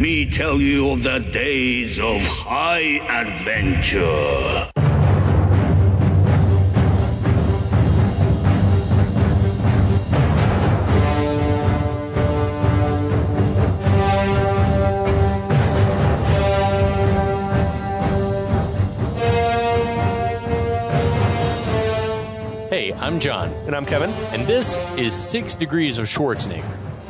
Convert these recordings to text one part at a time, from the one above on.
me tell you of the days of high adventure. Hey, I'm John. And I'm Kevin. And this is 6 Degrees of Schwarzenegger,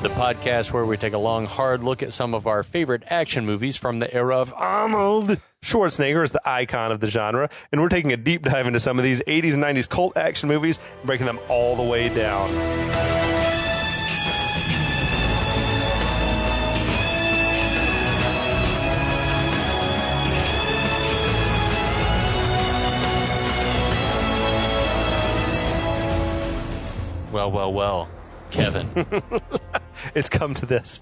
the podcast where we take a long, hard look at some of our favorite action movies from the era of Arnold. Schwarzenegger is the icon of the genre, and we're taking a deep dive into some of these 80s and 90s cult action movies, breaking them all the way down. Well, Kevin. It's come to this.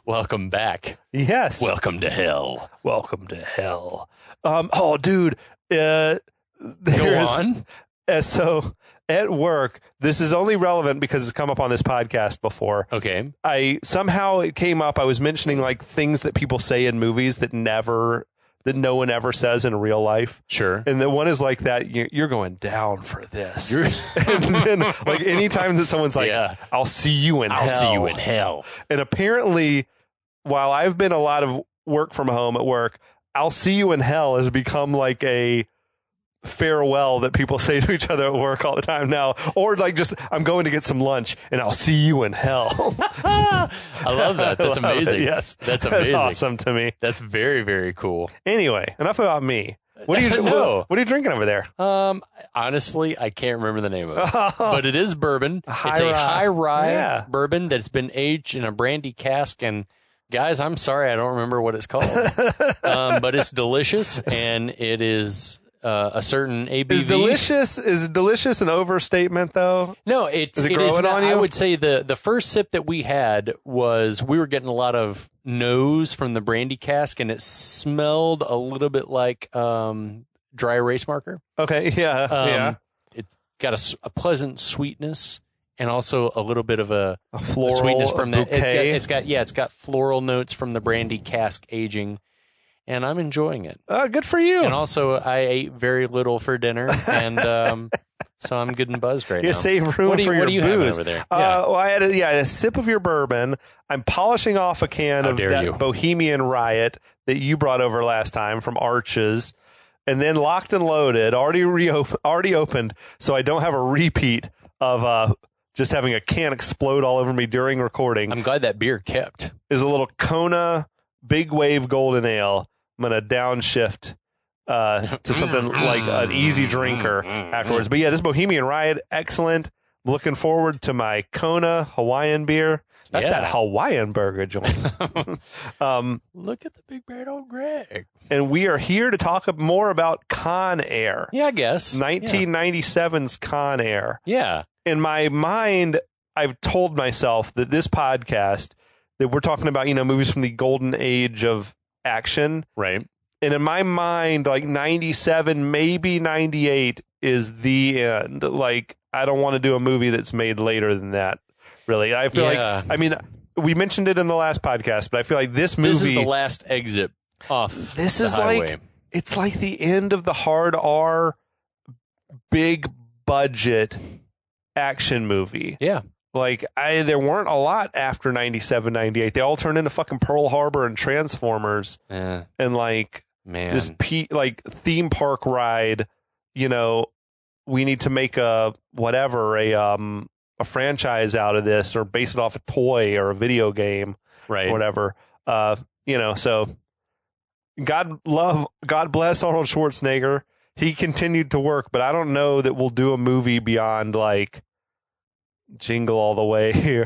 Welcome back. Yes. Welcome to hell. Welcome to hell. Oh, dude. Go on. So at work, this is only relevant because it's come up on this podcast before. Okay. Somehow it came up. I was mentioning like things that people say in movies that no one ever says in real life. Sure. And the one is like that, you're going down for this. And then, like, anytime that someone's like, Yeah. I'll see you in hell. I'll see you in hell. And apparently, while I've been a lot of work from home at work, I'll see you in hell has become like a farewell that people say to each other at work all the time now. Or like just, I'm going to get some lunch and I'll see you in hell. I love that. That's amazing. Yes. That's amazing. That's awesome to me. That's very, very cool. Anyway, enough about me. What are you No. What are you drinking over there? Honestly, I can't remember the name of it, but it is bourbon. It's a rye. high rye Yeah. bourbon that's been aged in a brandy cask. And guys, I'm sorry, I don't remember what it's called, but it's delicious, and it is a certain ABV. Is delicious an overstatement though? No, Is it it growing is not. on you? I would say the first sip that we had was we were getting a lot of nose from the brandy cask, and it smelled a little bit like dry erase marker. Okay, yeah. It's got a pleasant sweetness, and also a little bit of a Floral sweetness from that. bouquet. It's got floral notes from the brandy cask aging, and I'm enjoying it. Good for you. And also, I ate very little for dinner, and so I'm good and buzzed right now. You save room for your what are you having booze. over there? Well, I had a sip of your bourbon. I'm polishing off a can How of dare that you. Bohemian Riot that you brought over last time from Arches, and then Locked and Loaded, already opened, so I don't have a repeat of just having a can explode all over me during recording. I'm glad that beer kept. Is a little Kona Big Wave Golden Ale. I'm going to downshift to something like an easy drinker afterwards. But yeah, this Bohemian Riot, excellent. Looking forward to my Kona Hawaiian beer. That's Yeah. that Hawaiian burger joint. Look at the big bad old Greg. And we are here to talk more about Con Air. Yeah, I guess. 1997's Con Air. Yeah. In my mind, I've told myself that this podcast, that we're talking about, movies from the golden age of action. Right. And in my mind, like 97, maybe 98 is the end. Like, I don't want to do a movie that's made later than that, really. I feel like, we mentioned it in the last podcast, but I feel like this movie. This is the last exit off This the is highway. like, it's like the end of the hard R, big budget action movie. Yeah. Like, there weren't a lot after 97, 98. They all turned into fucking Pearl Harbor and Transformers. Yeah. And like Man. this theme park ride, we need to make a franchise out of this, or base it off a toy or a video game, right. or whatever. So God bless Arnold Schwarzenegger. He continued to work, but I don't know that we'll do a movie beyond like Jingle All the Way here,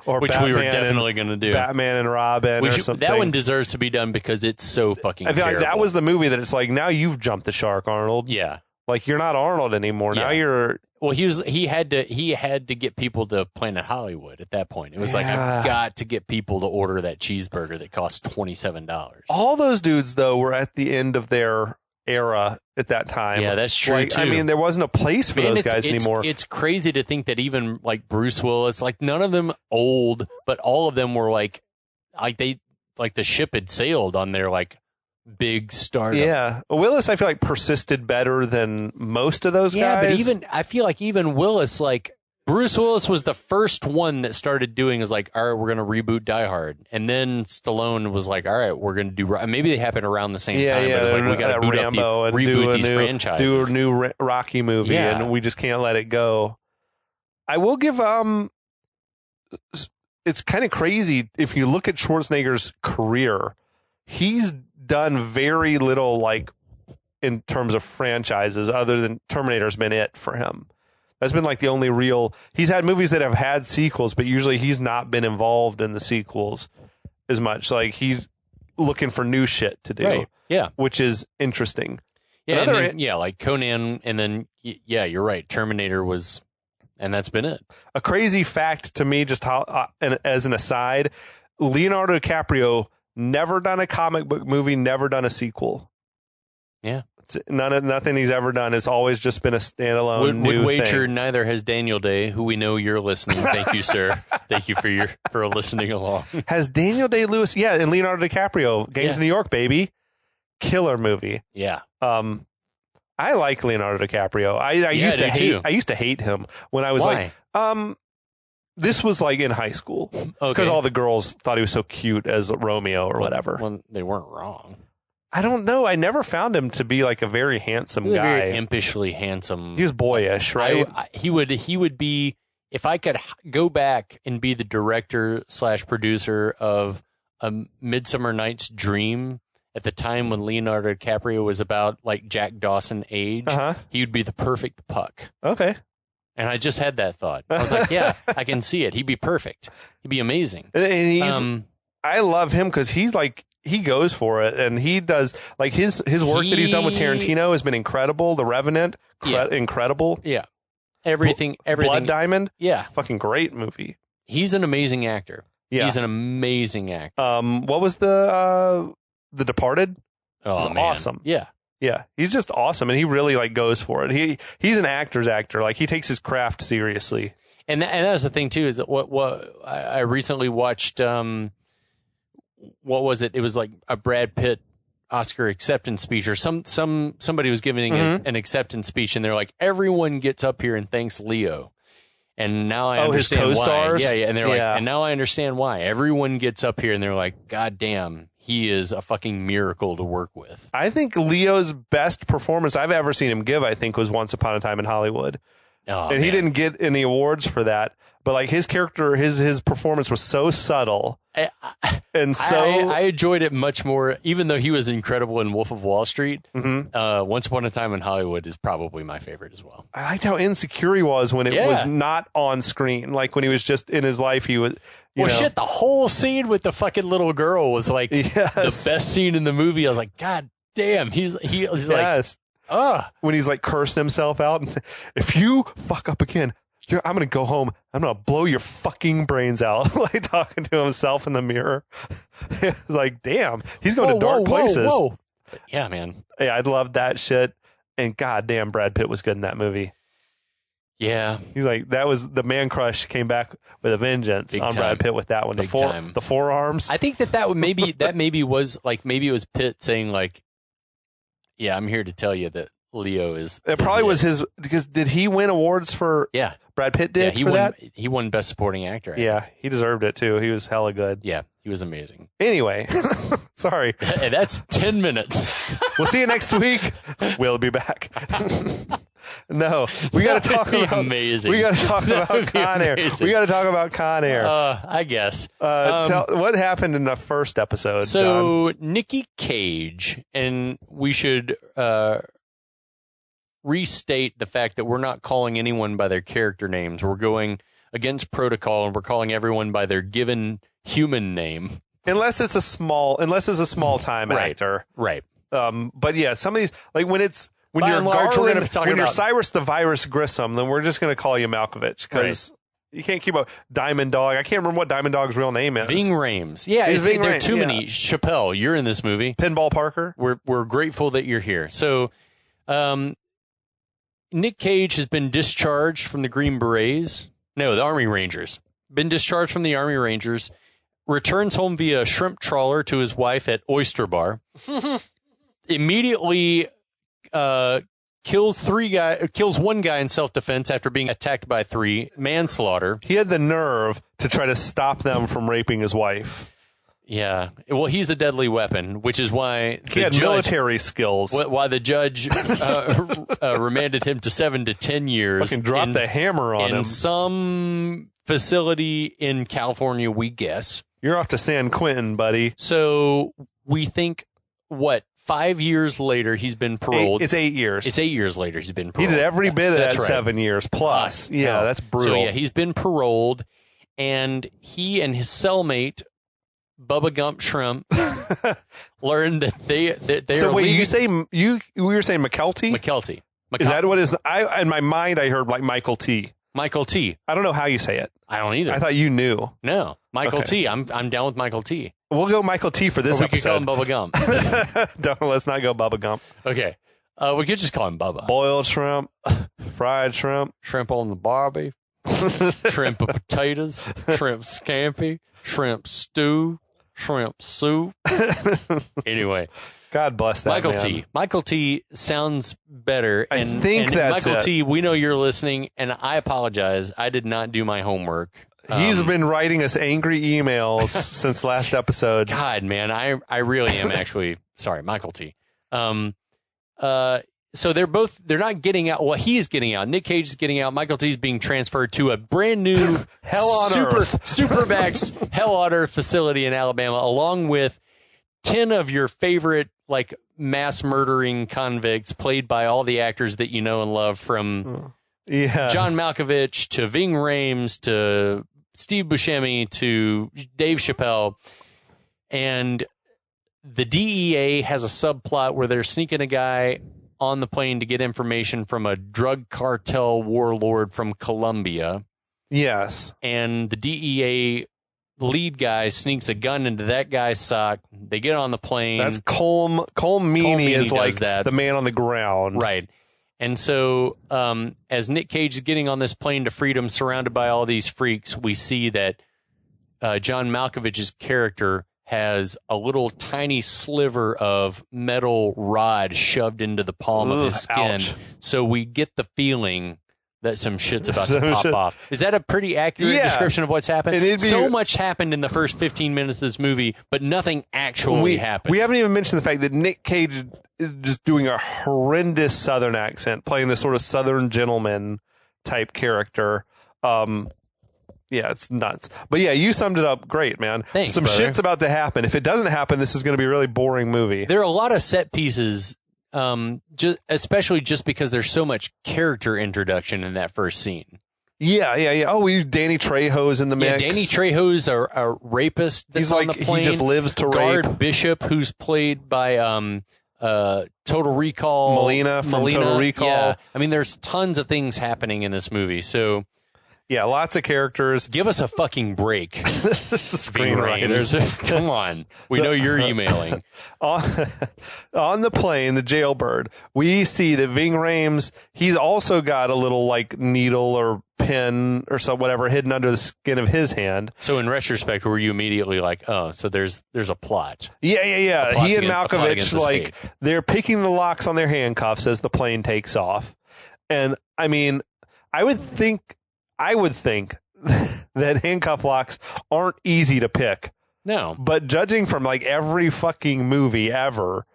or which Batman we were definitely going to do. Batman and Robin, or something. That one deserves to be done because it's so fucking I feel terrible. like that was the movie that it's like, now you've jumped the shark, Arnold. Yeah. Like, you're not Arnold anymore. Yeah. Now you're. Well, he had to get people to Planet Hollywood at that point. It was like, Yeah. I've got to get people to order that cheeseburger that costs $27. All those dudes, though, were at the end of their era at that time. Yeah, that's true, too. I mean, there wasn't a place for those guys anymore. It's crazy to think that even like Bruce Willis, like none of them old, but all of them were like, like the ship had sailed on their like big stardom. Yeah. Willis, I feel like persisted better than most of those guys. But I feel like even Willis, like Bruce Willis was the first one that started doing is like, all right, we're going to reboot Die Hard. And then Stallone was like, all right, we're going to do, maybe they happened around the same time, but it's like, we got to reboot these franchises. Do a new Rocky movie, and we just can't let it go. I will give, it's kind of crazy. If you look at Schwarzenegger's career, he's done very little, like, in terms of franchises, other than Terminator's been it for him. That's been like the only real. He's had movies that have had sequels, but usually he's not been involved in the sequels as much. Like he's looking for new shit to do. Right. Yeah. Which is interesting. Yeah. Like Conan, and then you're right. Terminator was, and that's been it. A crazy fact to me, just how, and as an aside, Leonardo DiCaprio never done a comic book movie, never done a sequel. Yeah. Nothing he's ever done. It's always just been a standalone new would wager thing. Neither has Daniel Day, who we know you're listening. Thank you, sir. Thank you for listening along. Has Daniel Day-Lewis? Yeah, and Leonardo DiCaprio, Gangs of New York, baby, killer movie. Yeah. I like Leonardo DiCaprio. I used to hate him when I was Why? like, this was like in high school because all the girls thought he was so cute as Romeo or whatever. Well, they weren't wrong. I don't know. I never found him to be like a very handsome guy. Very impishly handsome. He was boyish, right? He would be, if I could go back and be the director / producer of A Midsummer Night's Dream at the time when Leonardo DiCaprio was about like Jack Dawson age, he would be the perfect Puck. Okay. And I just had that thought. I was like, yeah, I can see it. He'd be perfect. He'd be amazing. And I love him because he's like, he goes for it, and he does like his work that he's done with Tarantino has been incredible. The Revenant, incredible. Yeah, everything. Blood Diamond. Yeah, fucking great movie. He's an amazing actor. Yeah, he's an amazing actor. What was the Departed? Oh, it was awesome. Yeah, yeah, he's just awesome, and he really like goes for it. He's an actor's actor. Like he takes his craft seriously. And that's the thing too, is that what I recently watched. What was it? It was like a Brad Pitt Oscar acceptance speech, or somebody was giving an acceptance speech, and they're like, everyone gets up here and thanks Leo. And now I understand his co-stars? why. Yeah, and they're like, and now I understand why. Everyone gets up here and they're like, God damn, he is a fucking miracle to work with. I think Leo's best performance I've ever seen him give, I think, was Once Upon a Time in Hollywood. Oh, and he didn't get any awards for that. But like his character, his performance was so subtle, and so I enjoyed it much more. Even though he was incredible in Wolf of Wall Street, Once Upon a Time in Hollywood is probably my favorite as well. I liked how insecure he was when it was not on screen. Like when he was just in his life, he was. Shit! The whole scene with the fucking little girl was like the best scene in the movie. I was like, God damn, he's like, when he's like cursing himself out, and if you fuck up again, I'm going to go home. I'm going to blow your fucking brains out. Like talking to himself in the mirror. Like, damn, he's going to dark places. Whoa. Yeah, man. Yeah, I loved that shit. And goddamn, Brad Pitt was good in that movie. Yeah. He's like, that was the man crush came back with a vengeance Big on time. Brad Pitt with that one. The forearms. I think that maybe was like, maybe it was Pitt saying like, yeah, I'm here to tell you that Leo is. It probably was his, because did he win awards for? Yeah. Brad Pitt did he for won, that? He won Best Supporting Actor. Yeah, he deserved it too. He was hella good. Yeah, he was amazing. Anyway, sorry. And that's 10 minutes. We'll see you next week. We'll be back. No, we got to talk about. Amazing. We got to talk about Con Air. We got to talk about Con Air. I guess. What happened in the first episode? So John? Nicky Cage, and we should restate the fact that we're not calling anyone by their character names. We're going against protocol, and we're calling everyone by their given human name, unless it's a small time actor, right? But yeah, some of these, like when By you're and large, Garland, we're talking when you're about Cyrus the Virus Grissom, then we're just going to call you Malkovich because you can't keep up Diamond Dog. I can't remember what Diamond Dog's real name is. Ving Rhames. Yeah, there are too many. Chappelle, you're in this movie. Pinball Parker. We're grateful that you're here. So, Nick Cage has been discharged from the Green Berets. No, the Army Rangers. Been discharged from the Army Rangers returns home via shrimp trawler to his wife at Oyster Bar. Immediately kills one guy in self-defense after being attacked by 3. Manslaughter. He had the nerve to try to stop them from raping his wife. Yeah. Well, he's a deadly weapon, which is why he had military skills. Why the judge remanded him to 7 to 10 years. Fucking dropped the hammer on him. In some facility in California, we guess. You're off to San Quentin, buddy. So we think, 5 years later, he's been paroled. It's 8 years. It's 8 years later he's been paroled. He did every bit of that right. 7 years plus. Yeah, that's brutal. So, yeah, he's been paroled, and he and his cellmate, Bubba Gump Shrimp, learned that they so are wait, leaving. you were saying McKelty? McKelty. Is that what is? In my mind, I heard like Michael T. Michael T. I don't know how you say it. I don't either. I thought you knew. No, Michael Okay. T. I'm down with Michael T. We'll go Michael T for this or we episode. could call him Bubba Gump. Let's not go Bubba Gump. Okay. We could just call him Bubba. Boiled shrimp, fried shrimp, Shrimp on the barbie, shrimp of potatoes, shrimp scampi, shrimp stew, shrimp soup. Anyway. God bless that Michael man. T. Michael T. sounds better. I think that's Michael it. T., we know you're listening, and I apologize. I did not do my homework. He's been writing us angry emails since last episode. God, man, I really am actually sorry, Michael T. So they're not getting out. Well, he's getting out. Nick Cage is getting out. Michael T. is being transferred to a brand new Hell on Earth. Supermax Hell on Earth facility in Alabama, along with 10 of your favorite like mass murdering convicts played by all the actors that you know and love, from John Malkovich to Ving Rhames to Steve Buscemi to Dave Chappelle. And the DEA has a subplot where they're sneaking a guy on the plane to get information from a drug cartel warlord from Colombia. Yes. And the DEA lead guy sneaks a gun into that guy's sock. They get on the plane. That's Colm Meaney is like the man on the ground. Right. And so as Nick Cage is getting on this plane to freedom, surrounded by all these freaks, we see that John Malkovich's character has a little tiny sliver of metal rod shoved into the palm of his skin. Ouch. So we get the feeling that some shit's about to pop off. Is that a pretty accurate description of what's happened? So much happened in the first 15 minutes of this movie, but nothing actually happened. We haven't even mentioned the fact that Nick Cage is just doing a horrendous Southern accent, playing this sort of Southern gentleman type character. Yeah, it's nuts. But yeah, you summed it up great, man. Thanks, Some brother. shit's about to happen. If it doesn't happen, this is going to be a really boring movie. There are a lot of set pieces, especially just because there's so much character introduction in that first scene. Yeah. Oh, Danny Trejo's in the mix. Yeah, Danny Trejo's a rapist that's He's on like, the plane. he just lives to Guard rape. Bishop, who's played by Total Recall. Molina from Total Recall. Yeah. I mean, there's tons of things happening in this movie, so Yeah, lots of characters. give us a fucking break. Screenwriters. Come on. We know you're emailing. On the plane, the jailbird, we see that Ving Rhames, he's also got a little like needle or pin or so whatever hidden under the skin of his hand. So in retrospect, were you immediately like, oh, so there's a plot? Yeah. plot's He and against- a plot against Malkovich, the like, state. they're picking the locks on their handcuffs as the plane takes off. And I mean, I would think that handcuff locks aren't easy to pick. No. But judging from like every fucking movie ever,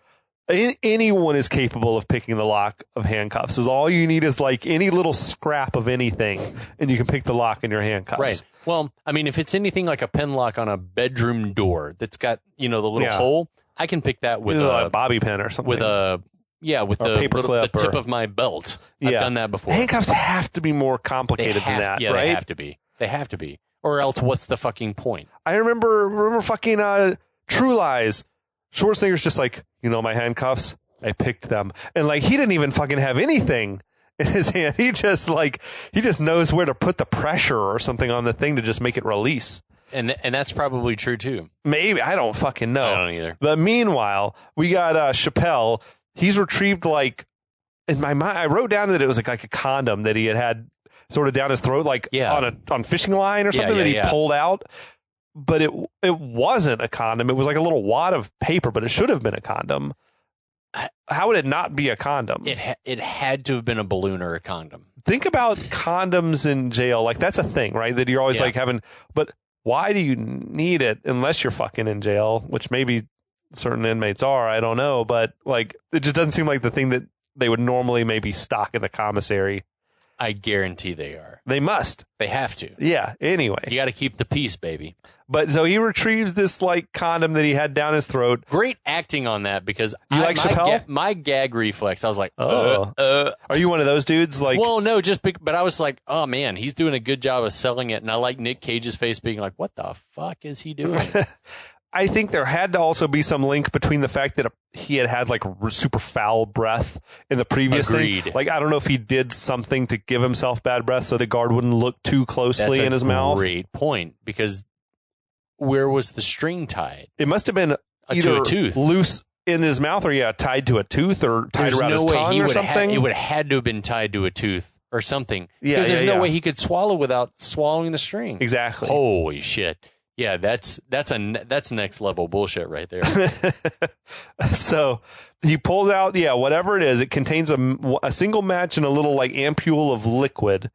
anyone is capable of picking the lock of handcuffs. Is all you need is like any little scrap of anything, and you can pick the lock in your handcuffs. Right. Well, I mean, if it's anything like a pen lock on a bedroom door that's got, the little hole, I can pick that with a bobby pin or something. with the paperclip tip or- of my belt. I've done that before. Handcuffs have to be more complicated than that, yeah, right? they have to be. They have to be. Or else, what's the fucking point? I remember fucking True Lies. Schwarzenegger's just like, my handcuffs, I picked them. And like, he didn't even fucking have anything in his hand. He just knows where to put the pressure or something on the thing to just make it release. And that's probably true too. Maybe. I don't fucking know. I don't either. But meanwhile, we got Chappelle. He's retrieved like, in my mind, I wrote down that it was like a condom that he had sort of down his throat, like on fishing line or something that he pulled out. but it wasn't a condom. It was like a little wad of paper, but it should have been a condom. How would it not be a condom? It had to have been a balloon or a condom. Think about condoms in jail. Like, that's a thing, right? That you're always like having, but why do you need it unless you're fucking in jail, which maybe certain inmates are, I don't know, but like, it just doesn't seem like the thing that they would normally maybe stock in the commissary. I guarantee they are. They must. They have to. Yeah. Anyway. You got to keep the peace, baby. But so he retrieves this like condom that he had down his throat. Great acting on that because Chappelle? My gag reflex, I was like, Are you one of those dudes? Like, well, no, but I was like, oh man, he's doing a good job of selling it. And I like Nick Cage's face being like, what the fuck is he doing? I think there had to also be some link between the fact that he had like super foul breath in the previous thing. Like, I don't know if he did something to give himself bad breath so the guard wouldn't look too closely in his mouth. Great point, because where was the string tied? It must have been either to a tooth. Loose in his mouth or tied to a tooth or tied around his tongue or something. It would have had to have been tied to a tooth or something. Yeah, because there's no way he could swallow without swallowing the string. Exactly. Holy shit. Yeah, that's next level bullshit right there. So he pulls out, whatever it is. It contains a single match and a little like ampule of liquid.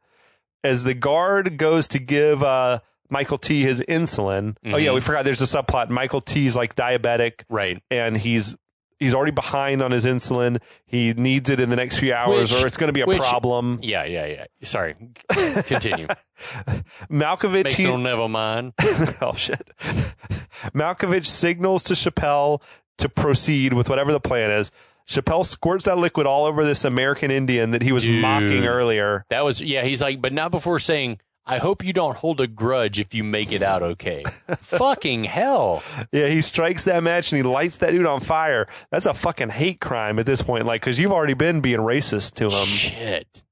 As the guard goes to give Michael T his insulin. Mm-hmm. Oh yeah, we forgot. There's a subplot. Michael T's like diabetic, right? And he's already behind on his insulin. He needs it in the next few hours, or it's going to be a problem. Yeah. Sorry. Continue. Malkovich. Makes no never mind. Oh, shit. Malkovich signals to Chappelle to proceed with whatever the plan is. Chappelle squirts that liquid all over this American Indian that he was mocking earlier. That was, he's like, but not before saying, I hope you don't hold a grudge if you make it out okay. Fucking hell. Yeah, he strikes that match and he lights that dude on fire. That's a fucking hate crime at this point, like, because you've already been being racist to him. Shit.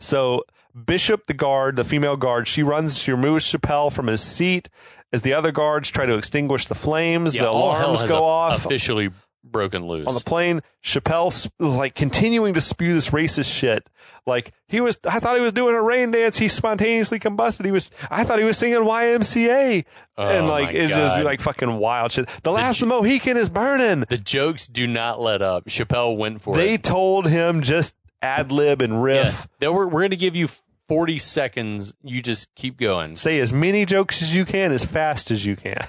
So Bishop, the guard, the female guard, she removes Chappelle from his seat as the other guards try to extinguish the flames. The alarms go off. Officially broken loose. On the plane, Chappelle like continuing to spew this racist shit. Like I thought he was doing a rain dance. He spontaneously combusted. I thought he was singing YMCA. And like, it's just like fucking wild shit. The last Mohican is burning. The jokes do not let up. Chappelle went for it. They told him just ad lib and riff. Yeah. We're going to give you 40 seconds. You just keep going. Say as many jokes as you can, as fast as you can.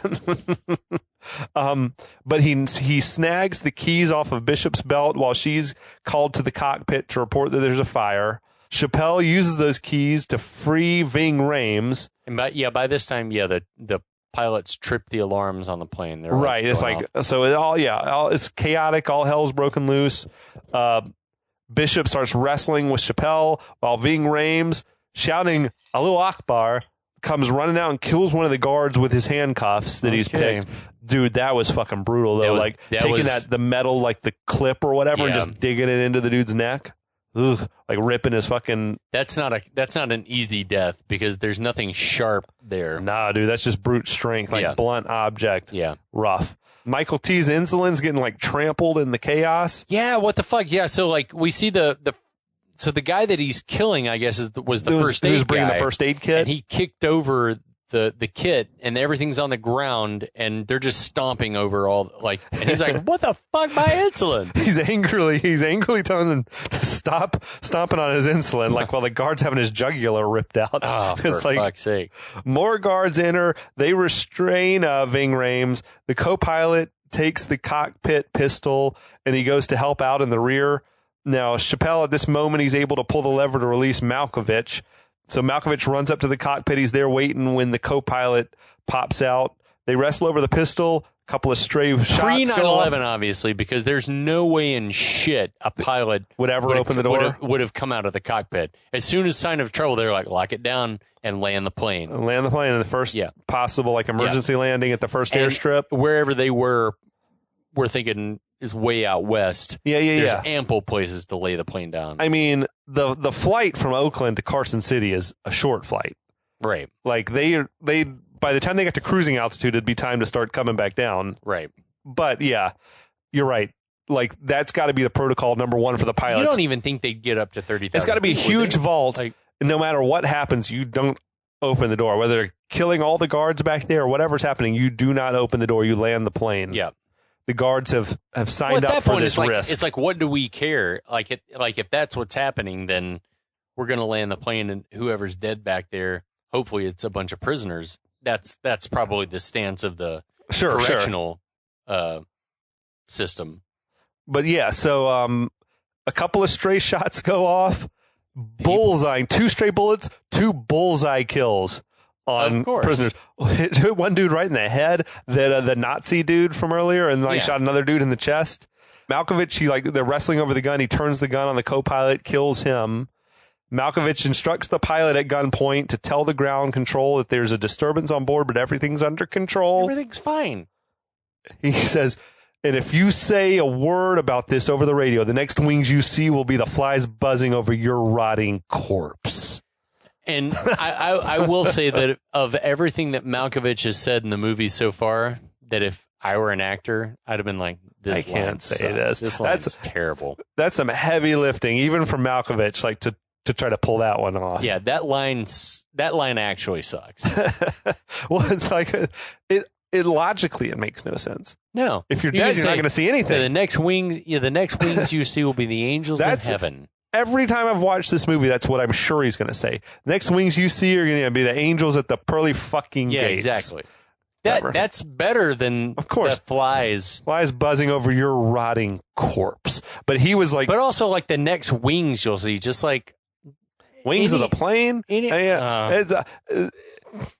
But he snags the keys off of Bishop's belt while she's called to the cockpit to report that there's a fire. Chappelle uses those keys to free Ving Rhames. And by this time, the pilots tripped the alarms on the plane. They're right. It's like, so it all, it's chaotic. All hell's broken loose. Bishop starts wrestling with Chappelle while Ving Rhames, shouting Allahu Akbar, comes running out and kills one of the guards with his handcuffs that he's picked. Dude, that was fucking brutal though. Taking the metal, like the clip or whatever, and just digging it into the dude's neck. Ugh, like ripping his fucking. That's not an easy death because there's nothing sharp there. Nah, dude, that's just brute strength, like blunt object. Yeah, rough. Michael T's insulin's getting like trampled in the chaos. Yeah, what the fuck? Yeah, so like we see the guy that he's killing, I guess, was the first aid guy. Who's bringing the first aid kit? And he kicked over the kit, and everything's on the ground, and they're just stomping over all and he's like, "What the fuck, my insulin?" He's angrily telling him to stop stomping on his insulin, like while the guard's having his jugular ripped out. Oh, for fuck's sake! More guards enter. They restrain Ving Rhames. The co-pilot takes the cockpit pistol, and he goes to help out in the rear. Now, Chappelle, at this moment, he's able to pull the lever to release Malkovich. So Malkovich runs up to the cockpit. He's there waiting when the co-pilot pops out. They wrestle over the pistol. A couple of stray shots go off. Pre-9/11, obviously, because there's no way in shit a pilot would ever open the door. Would have come out of the cockpit. As soon as sign of trouble, they're like, lock it down and land the plane. Land the plane in the first possible emergency landing at the first airstrip. Wherever they we're thinking is way out west. There's ample places to lay the plane down. I mean, the flight from Oakland to Carson City is a short flight. Right. Like they by the time they got to cruising altitude, it'd be time to start coming back down. Right. But yeah, you're right. Like that's got to be the protocol number one for the pilots. You don't even think they'd get up to 30,000. It's got to be a huge vault. No matter what happens, you don't open the door, whether killing all the guards back there, whatever's happening, you do not open the door. You land the plane. Yeah. The guards have signed up for this risk. It's like, what do we care? Like if that's what's happening, then we're going to land the plane, and whoever's dead back there, hopefully it's a bunch of prisoners. That's probably the stance of the correctional system. But yeah, so a couple of stray shots go off. Bullseye, 2 stray bullets, 2 bullseye kills on prisoners. Hit one dude right in the head, the Nazi dude from earlier, and shot another dude in the chest. Malkovich, they're wrestling over the gun. He turns the gun on the co-pilot, kills him. Malkovich instructs the pilot at gunpoint to tell the ground control that there's a disturbance on board, but everything's under control. Everything's fine. He says, and if you say a word about this over the radio, the next wings you see will be the flies buzzing over your rotting corpse. And I will say that of everything that Malkovich has said in the movie so far, that if I were an actor, I'd have been like, this I can't say this. This line's terrible. That's some heavy lifting, even from Malkovich, to try to pull that one off. Yeah, that line actually sucks. Well, it's like it logically it makes no sense. No, if you're dead, you're not going to see anything. So the next wings you see will be the angels in heaven. Every time I've watched this movie, that's what I'm sure he's going to say. Next wings you see are going to be the angels at the pearly fucking gates. Yeah, exactly. That's better than the flies. Flies buzzing over your rotting corpse. But he was like, but also like the next wings you'll see, just like wings of the plane. It's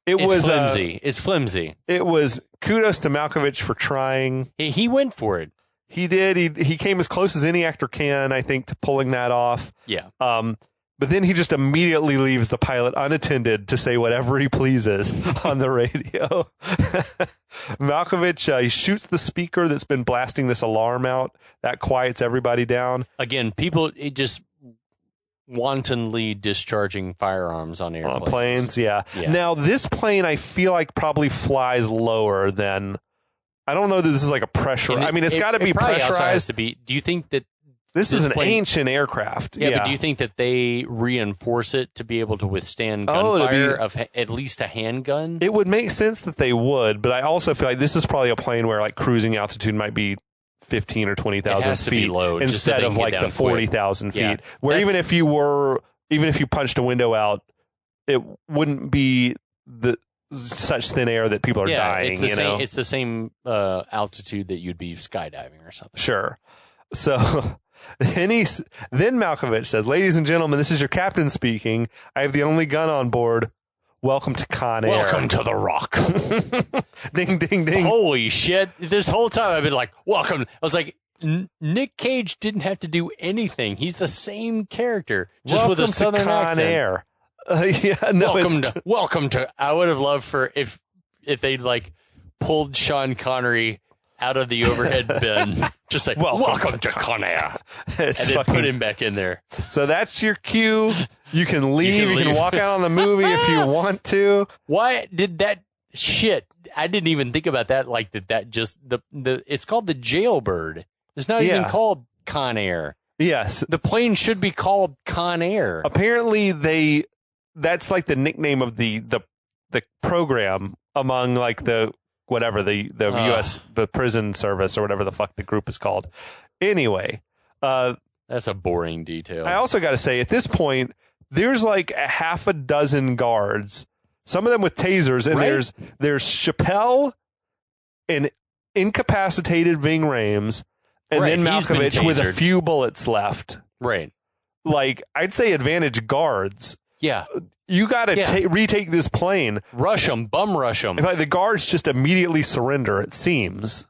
flimsy. It's flimsy. It was kudos to Malkovich for trying. He went for it. He did. He came as close as any actor can, I think, to pulling that off. Yeah. But then he just immediately leaves the pilot unattended to say whatever he pleases on the radio. Malkovich, he shoots the speaker that's been blasting this alarm out. That quiets everybody down. Again, people just wantonly discharging firearms on airplanes. On planes, yeah. Now, this plane, I feel like probably flies lower than... I don't know that this is like a pressure. I mean, it's got to be pressurized. Also has to be. Do you think that this is an ancient aircraft? Yeah, but do you think that they reinforce it to be able to withstand gunfire of at least a handgun? It would make sense that they would, but I also feel like this is probably a plane where like cruising altitude might be 15 or 20,000 feet low, instead of like the 40,000 feet. Yeah, where even if you punched a window out, it wouldn't be such thin air that people are dying. It's the same altitude that you'd be skydiving or something. Sure. So then Malkovich says, "Ladies and gentlemen, this is your captain speaking. I have the only gun on board. Welcome to Con Air. Welcome to the Rock." Ding, ding, ding. Holy shit. This whole time I've been like, welcome. I was like, Nick Cage didn't have to do anything. He's the same character, just welcome with a southern to Con accent. Air. Welcome to. I would have loved for if they'd like pulled Sean Connery out of the overhead bin, just like welcome to Con Air, and then put him back in there. So that's your cue. You can leave. You can walk out on the movie if you want to. Why did that shit? I didn't even think about that. Like that just the it's called the Jailbird. It's not even called Con Air. Yes, the plane should be called Con Air. Apparently that's like the nickname of the program among like the U.S. the prison service or whatever the fuck the group is called. Anyway, that's a boring detail. I also got to say at this point there's like a half a dozen guards, some of them with tasers, and there's Chappelle, an incapacitated Ving Rhames, and then Malkovich with a few bullets left. Right. Like I'd say advantage guards. Yeah. You got to retake this plane. Rush them. Bum rush them. The guards just immediately surrender, it seems.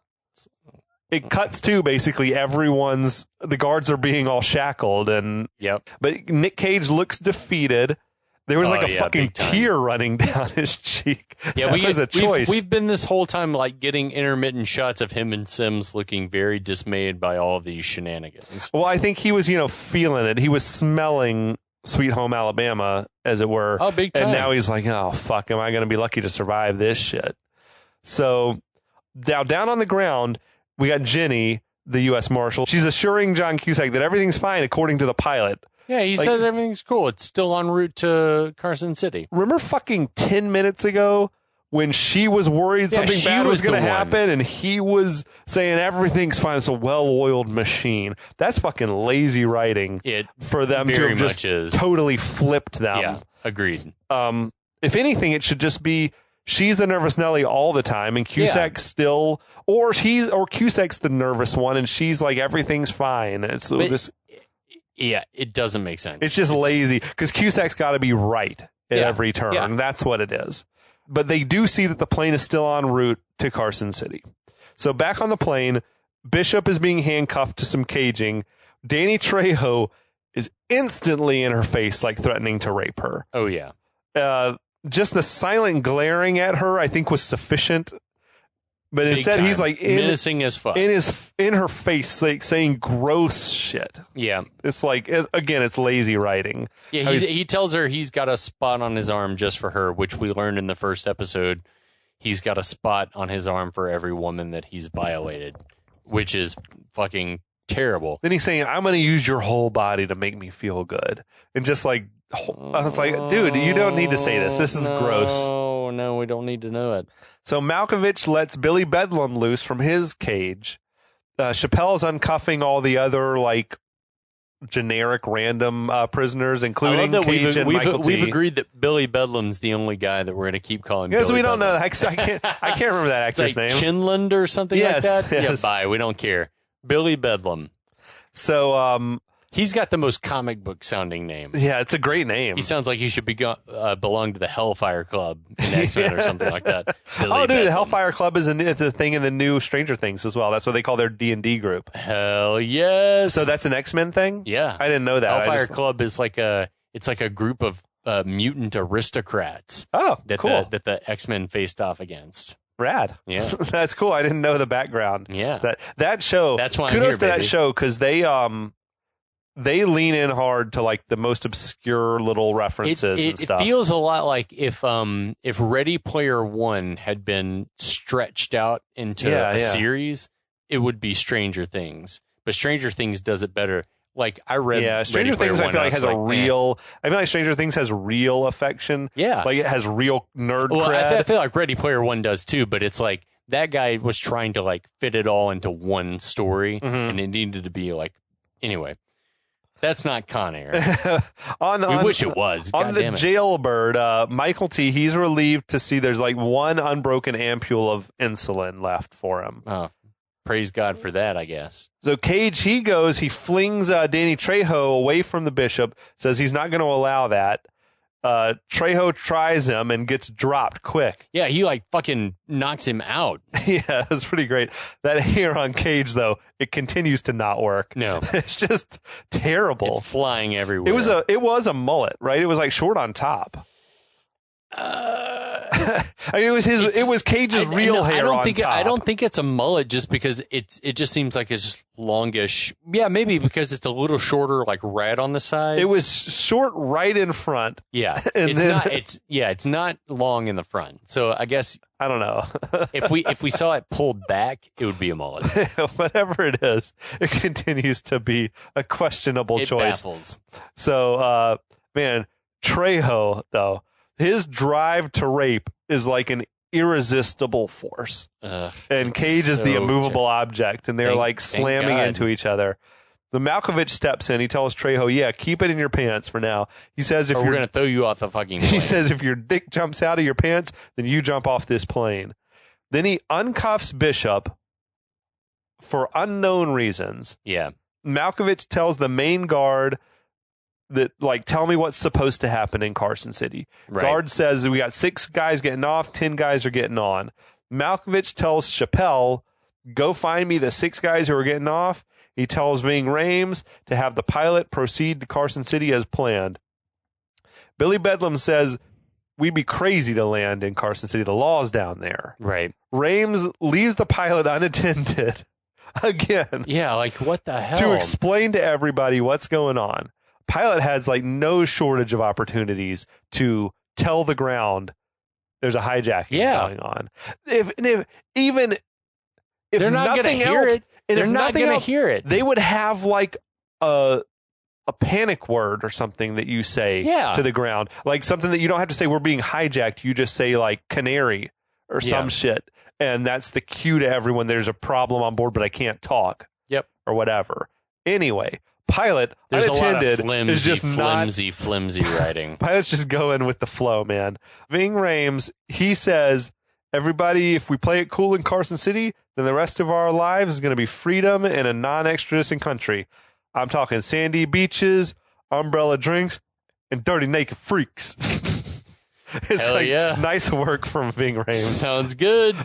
It cuts to basically the guards are being all shackled. But Nick Cage looks defeated. There was a fucking tear running down his cheek. Yeah, that was a choice. We've been this whole time like getting intermittent shots of him and Sims looking very dismayed by all of these shenanigans. Well, I think he was, feeling it. He was smelling Sweet Home Alabama, as it were. Oh, big time. And now he's like, oh, fuck, am I going to be lucky to survive this shit? So now down on the ground, we got Jenny, the U.S. Marshal. She's assuring John Cusack that everything's fine according to the pilot. Yeah, he says everything's cool. It's still en route to Carson City. Remember fucking 10 minutes ago when she was worried something bad was going to happen and he was saying everything's fine. It's a well-oiled machine. That's fucking lazy writing for them to have just totally flipped them. Yeah, agreed. If anything, it should just be she's the nervous Nelly all the time and Cusack's still, or Cusack's the nervous one and she's like, everything's fine. It doesn't make sense. It's just lazy because Cusack's got to be right at every turn. Yeah. That's what it is. But they do see that the plane is still en route to Carson City. So back on the plane, Bishop is being handcuffed to some caging. Danny Trejo is instantly in her face, like threatening to rape her. Oh, yeah. Just the silent glaring at her, I think, was sufficient. But instead, he's like menacing as fuck in her face, like saying gross shit. Yeah, it's like again, it's lazy writing. Yeah, he tells her he's got a spot on his arm just for her, which we learned in the first episode. He's got a spot on his arm for every woman that he's violated, which is fucking terrible. Then he's saying, "I'm going to use your whole body to make me feel good," and just like I was like, "Dude, you don't need to say this. This is gross." No, we don't need to know it. So Malkovich lets Billy Bedlam loose from his cage. Chappelle's uncuffing all the other like generic random prisoners, including Cage and Michael T. We've agreed that Billy Bedlam's the only guy that we're going to keep calling. Because Billy we don't Bedlam. know. I can't remember that actor's name. Chinland or something like that. Yes. Yeah, bye. We don't care. Billy Bedlam. So he's got the most comic book sounding name. Yeah, it's a great name. He sounds like he should belong to the Hellfire Club in X-Men or something like that. Billy Bedlam. The Hellfire Club is a thing in the new Stranger Things as well. That's what they call their D&D group. Hell yes. So that's an X-Men thing? Yeah. I didn't know that. Hellfire Club is like a group of mutant aristocrats. Oh, cool. That the X-Men faced off against. Rad. Yeah. That's cool. I didn't know the background. Yeah. That show. That's why kudos I'm here, to that show because they lean in hard to like the most obscure little references and stuff. It feels a lot like if Ready Player One had been stretched out into a series, it would be Stranger Things. But Stranger Things does it better. Like I read Stranger Things I feel like has a real I feel like Stranger Things has real affection. Yeah. Like it has real nerd well, cred. I feel like Ready Player One does too, but it's like that guy was trying to like fit it all into one story and it needed to be like anyway. That's not Con Air. We wish it was. On the Jailbird, Michael T, he's relieved to see there's like one unbroken ampule of insulin left for him. Oh, praise God for that, I guess. So Cage, he flings Danny Trejo away from the Bishop, says he's not going to allow that. Trejo tries him and gets dropped quick. Yeah, he like fucking knocks him out. Yeah, it's pretty great. That hair on Cage, though, it continues to not work. No. It's just terrible. It's flying everywhere. It was a mullet, right? It was like short on top. I mean, it was Cage's real hair on top. I don't think it's a mullet just because it just seems like it's just longish. Yeah, maybe because it's a little shorter, like right on the side. It was short right in front. Yeah, it's not long in the front. So I guess I don't know. if we saw it pulled back, it would be a mullet. Whatever it is, it continues to be a questionable choice. Baffles. So, man, Trejo though. His drive to rape is like an irresistible force. And Cage is the immovable object, and they're like slamming into each other. The Malkovich steps in. He tells Trejo, yeah, keep it in your pants for now. He says, we're going to throw you off the fucking plane. He says, if your dick jumps out of your pants, then you jump off this plane. Then he uncuffs Bishop for unknown reasons. Yeah. Malkovich tells the main guard that like tell me what's supposed to happen in Carson City. Right. Guard says we got 6 guys getting off, 10 guys are getting on. Malkovich tells Chappelle, go find me the 6 guys who are getting off. He tells Ving Rhames to have the pilot proceed to Carson City as planned. Billy Bedlam says we'd be crazy to land in Carson City. The law's down there. Right. Rhames leaves the pilot unattended again. Yeah, like what the hell? To explain to everybody what's going on. Pilot has like no shortage of opportunities to tell the ground there's a hijacking going on. If they're not going to hear it, they're not going to hear it. They would have like a a panic word or something that you say to the ground, like something that you don't have to say, we're being hijacked. You just say like canary or some shit. And that's the cue to everyone. There's a problem on board, but I can't talk. Yep. Or whatever. Anyway, pilot There's unattended a lot of is just flimsy writing. Pilot's just going with the flow, man. Ving Rhames, he says, everybody, if we play it cool in Carson City, then the rest of our lives is going to be freedom in a non-extradition country. I'm talking sandy beaches, umbrella drinks, and dirty naked freaks. It's nice work from Ving Rhames. Sounds good.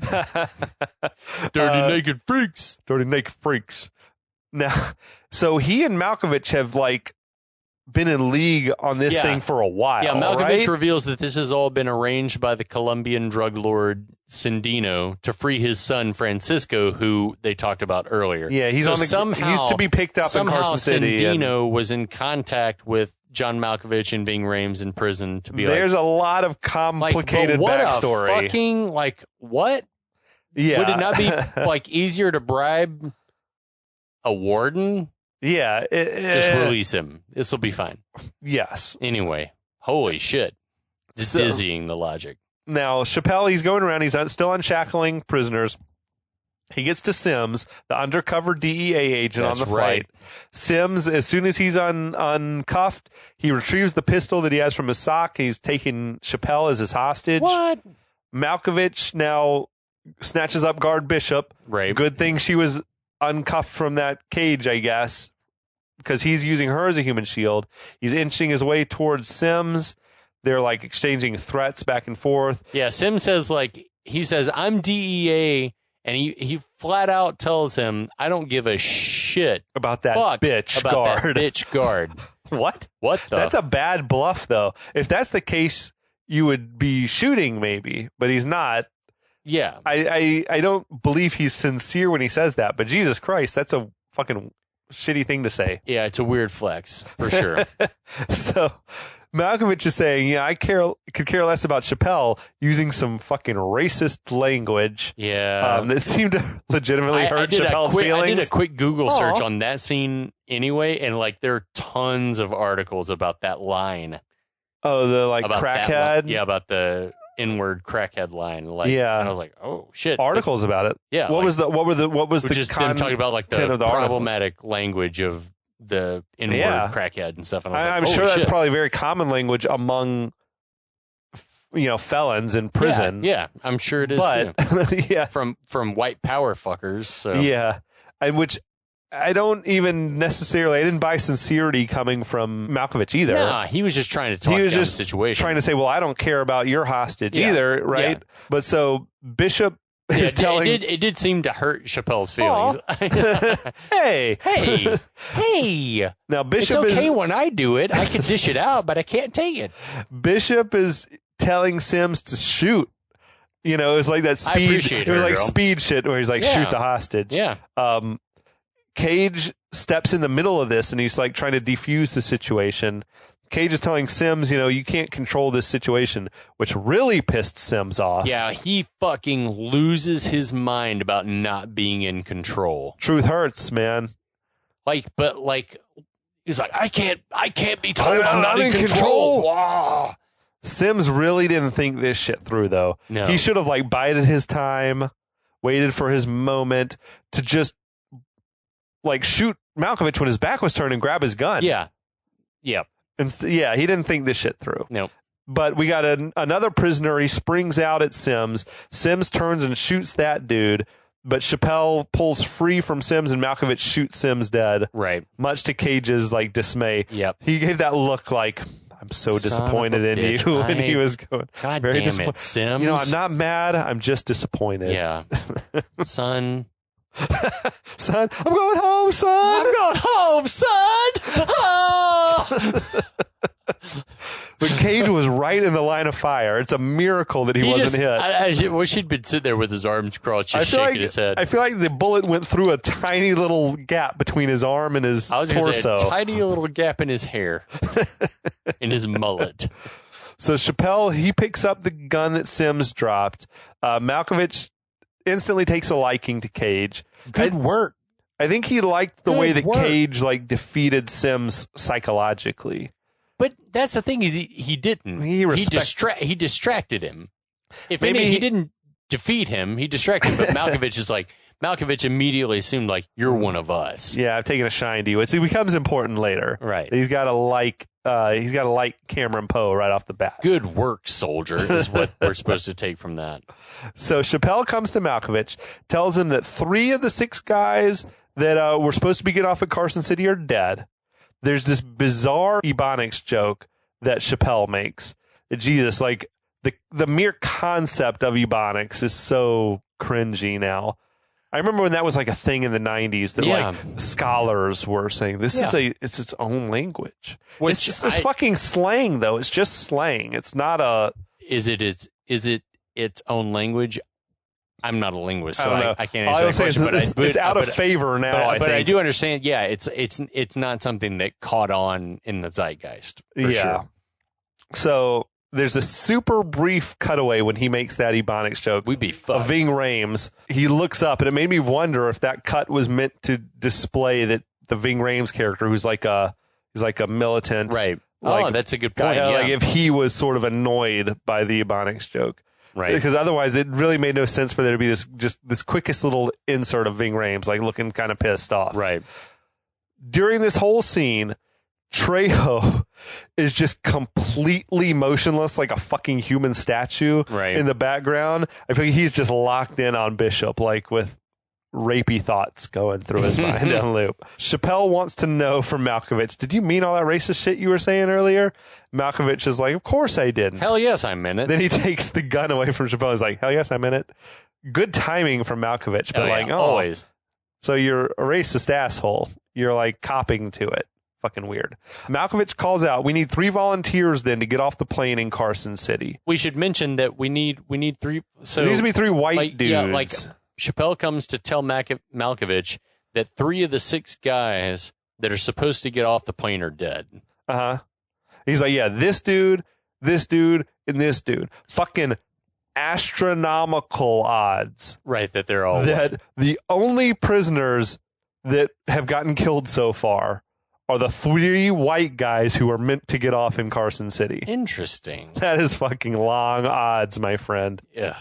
Dirty naked freaks. Dirty naked freaks. Now, so he and Malkovich have like been in league on this thing for a while. Yeah, Malkovich reveals that this has all been arranged by the Colombian drug lord Sandino to free his son Francisco, who they talked about earlier. Yeah, he's he's to be picked up in Carson City. Sandino was in contact with John Malkovich and Ving Rhames in prison to be there's a lot of complicated backstory. A fucking what? Yeah. Would it not be like easier to bribe a warden? Yeah. Just release him. This will be fine. Yes. Anyway, holy shit. It's dizzying, the logic. Now, Chappelle, he's going around. He's still unshackling prisoners. He gets to Sims, the undercover DEA agent on the flight. Sims, as soon as he's uncuffed, he retrieves the pistol that he has from his sock. He's taking Chappelle as his hostage. What? Malkovich now snatches up guard Bishop. Right. Good thing she was uncuffed from that cage, I guess, because he's using her as a human shield. He's inching his way towards Sims. They're like exchanging threats back and forth. Yeah, Sims says he says, I'm DEA, and he flat out tells him, I don't give a shit about that bitch guard. What? What the? That's a bad bluff, though. If that's the case, you would be shooting maybe, but he's not. Yeah. I don't believe he's sincere when he says that, but Jesus Christ, that's a fucking shitty thing to say. Yeah, it's a weird flex, for sure. So Malkovich is saying, I could care less about Chappelle using some fucking racist language. Yeah. That seemed to legitimately hurt Chappelle's feelings. I did a quick Google search on that scene anyway, and there are tons of articles about that line. Oh, the crackhead? Yeah, about the N-word crackhead line. And I was like, oh shit. Articles about it. Yeah. What was the just them talking about the problematic language of the N-word crackhead and stuff. And I'm sure that's probably very common language among felons in prison. Yeah, I'm sure it is too. From white power fuckers. So. Yeah. And which I don't even necessarily, I didn't buy sincerity coming from Malkovich either. Nah, he was just trying to talk down the situation. Trying to say, well, I don't care about your hostage either, right? Yeah. But so Bishop is telling... It did seem to hurt Chappelle's feelings. Hey. Now Bishop it's okay when I do it. I can dish it out, but I can't take it. Bishop is telling Sims to shoot. It's like that speed. It was like speed shit where he's like, shoot the hostage. Yeah. Cage steps in the middle of this and he's like trying to defuse the situation. Cage is telling Sims, you can't control this situation, which really pissed Sims off. Yeah, he fucking loses his mind about not being in control. Truth hurts, man. He's like, I can't be told I'm not in control. Wow. Sims really didn't think this shit through, though. No. He should have bided his time, waited for his moment to just shoot Malkovich when his back was turned and grab his gun. Yeah. Yeah. He didn't think this shit through. Nope. But we got another prisoner. He springs out at Sims. Sims turns and shoots that dude. But Chappelle pulls free from Sims and Malkovich shoots Sims dead. Right. Much to Cage's I'm so disappointed in you when he was going. God damn it, Sims. I'm not mad. I'm just disappointed. Yeah. Son, I'm going home, son. I'm going home, son. Oh. But Cage was right in the line of fire. It's a miracle that he wasn't hit. I wish he'd been sitting there with his arms crossed, just shaking his head. I feel like the bullet went through a tiny little gap between his arm and his torso. I was going to say a tiny little gap in his hair, in his mullet. So Chappelle, he picks up the gun that Sims dropped. Malkovich instantly takes a liking to Cage. Good work. I think he liked the Good way that work. Cage like defeated Sims psychologically. But that's the thing is he didn't. He He distracted him. If Maybe he didn't defeat him, he distracted him. But Malkovich is like, Malkovich immediately assumed like, you're one of us. Yeah, I've taken a shine to you. It becomes important later. Right. He's got to like Cameron Poe right off the bat. Good work, soldier, is what we're supposed to take from that. So Chappelle comes to Malkovich, tells him that 3 of the 6 guys that were supposed to be get off at Carson City are dead. There's this bizarre Ebonics joke that Chappelle makes. Jesus, like the mere concept of Ebonics is so cringy now. I remember when that was like a thing in the 90s that like scholars were saying this is it's its own language. Which it's fucking slang though. It's just slang. It's not a. Is it its own language? I'm not a linguist, so I can't All answer that question. It's out of favor now. But I do understand. Yeah, it's not something that caught on in the zeitgeist. For sure. So there's a super brief cutaway when he makes that Ebonics joke. We'd be fucked. Of Ving Rhames. He looks up, and it made me wonder if that cut was meant to display that the Ving Rhames character, he's like a militant, right? Like, that's a good point. Like if he was sort of annoyed by the Ebonics joke. Right. Because otherwise it really made no sense for there to be this quickest little insert of Ving Rhames, like looking kind of pissed off. Right. During this whole scene, Trejo is just completely motionless like a fucking human statue in the background. I feel like he's just locked in on Bishop, like with rapey thoughts going through his mind on loop. Chappelle wants to know from Malkovich, did you mean all that racist shit you were saying earlier? Malkovich is like, of course I didn't. Hell yes, I meant it. Then he takes the gun away from Chappelle. He's like, hell yes, I meant it. Good timing from Malkovich, but always. So you're a racist asshole. You're like copping to it. Fucking weird. Malkovich calls out, we need 3 volunteers then to get off the plane in Carson City. We should mention that we need 3. So there needs to be 3 white dudes. Yeah, like Chappelle comes to tell Malkovich that 3 of the 6 guys that are supposed to get off the plane are dead. He's like, yeah, this dude, and this dude. Fucking astronomical odds. Right, that they're all that white. The only prisoners that have gotten killed so far are the 3 white guys who are meant to get off in Carson City. Interesting. That is fucking long odds, my friend. Yeah.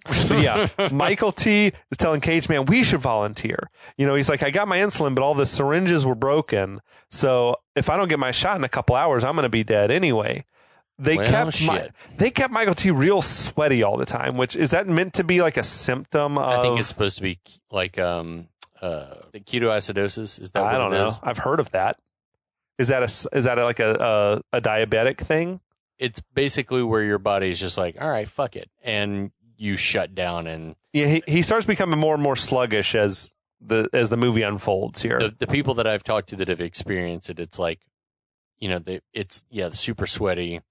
But yeah, Michael T is telling Cage, man, we should volunteer. You know, he's like, I got my insulin, but all the syringes were broken. So if I don't get my shot in a couple hours, I'm going to be dead anyway. They kept Michael T real sweaty all the time, which is that meant to be like a symptom of? I think it's supposed to be like the ketoacidosis. Is that what I don't know. I've heard of that. Is that like a diabetic thing? It's basically where your body is just like, all right, fuck it, and you shut down. And yeah, he starts becoming more and more sluggish as the movie unfolds here. The people that I've talked to that have experienced it, it's like, you know, it's super sweaty,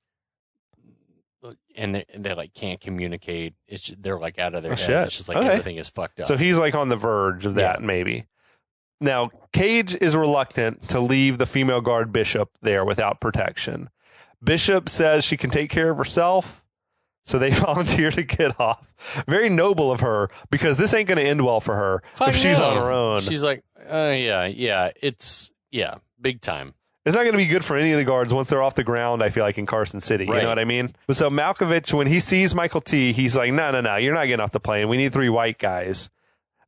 and they like can't communicate. They're like out of their head. Shit. It's just like everything is fucked up. So he's like on the verge of that, maybe. Now, Cage is reluctant to leave the female guard Bishop there without protection. Bishop says she can take care of herself, so they volunteer to get off. Very noble of her, because this ain't going to end well for her if she's on her own. She's like, it's big time. It's not going to be good for any of the guards once they're off the ground, I feel like, in Carson City. Right. You know what I mean? But so Malkovich, when he sees Michael T, he's like, no, you're not getting off the plane. We need 3 white guys.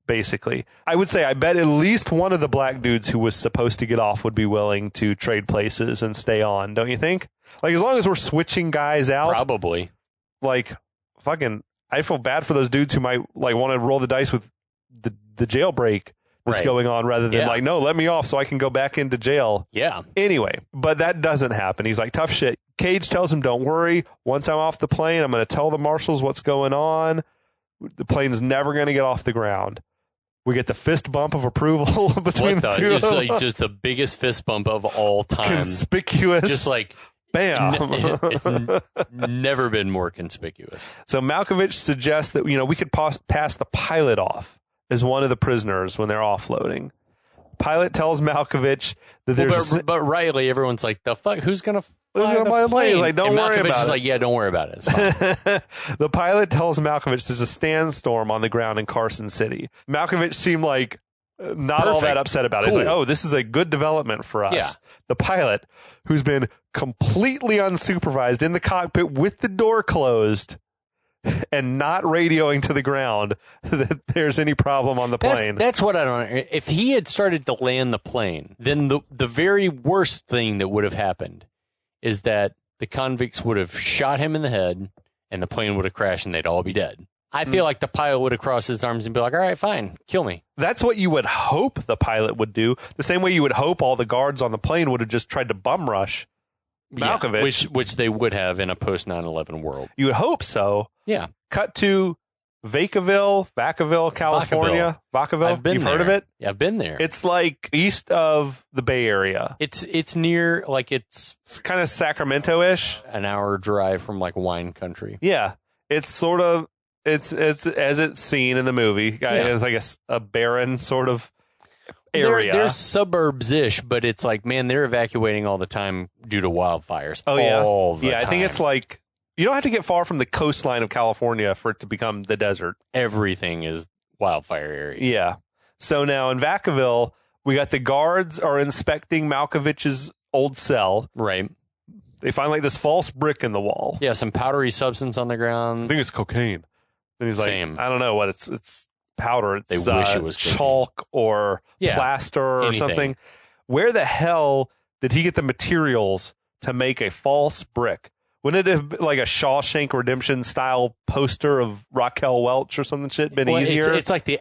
Basically, I would say I bet at least one of the black dudes who was supposed to get off would be willing to trade places and stay on. Don't you think? Like, as long as we're switching guys out, probably. Like, fucking, I feel bad for those dudes who might like want to roll the dice with the jailbreak that's going on, rather than like, no, let me off so I can go back into jail. Yeah. Anyway, but that doesn't happen. He's like, tough shit. Cage tells him, don't worry. Once I'm off the plane, I'm going to tell the marshals what's going on. The plane's never going to get off the ground. We get the fist bump of approval between the two of them. Like just the biggest fist bump of all time. Conspicuous. Just like, bam. It's never been more conspicuous. So Malkovich suggests that, we could pass the pilot off as one of the prisoners when they're offloading. Pilot tells Malkovich that there's... But rightly, everyone's like, the fuck? Who's going to fly the plane? He's like, don't worry about it. Malkovich is like, yeah, don't worry about it. It's fine. The pilot tells Malkovich there's a sandstorm on the ground in Carson City. Malkovich seemed like not all that upset about it. Cool. He's like, oh, this is a good development for us. Yeah. The pilot, who's been completely unsupervised in the cockpit with the door closed and not radioing to the ground that there's any problem on the plane. That's what I don't know. If he had started to land the plane, then the very worst thing that would have happened is that the convicts would have shot him in the head and the plane would have crashed and they'd all be dead. I feel like the pilot would have crossed his arms and be like, all right, fine, kill me. That's what you would hope the pilot would do. The same way you would hope all the guards on the plane would have just tried to bum rush Malkovich. Yeah, which they would have in a post 9/11 world. You would hope so. Yeah. Cut to Vacaville, California. Vacaville. You've heard of it? Yeah, I've been there. It's like east of the Bay Area. It's near, like it's kind of Sacramento-ish. An hour drive from like wine country. Yeah. It's sort of, it's as it's seen in the movie. It's like a barren sort of area. There's suburbs-ish, but it's like, man, they're evacuating all the time due to wildfires. Oh, yeah. All the time. I think it's like, you don't have to get far from the coastline of California for it to become the desert. Everything is wildfire area. Yeah. So now in Vacaville, we got the guards are inspecting Malkovich's old cell. Right. They find like this false brick in the wall. Yeah, some powdery substance on the ground. I think it's cocaine. And he's like, I don't know what it's powder. It's they wish it was chalk or plaster or something. Where the hell did he get the materials to make a false brick? Wouldn't it have been like a Shawshank Redemption style poster of Raquel Welch or something shit been easier? It's like the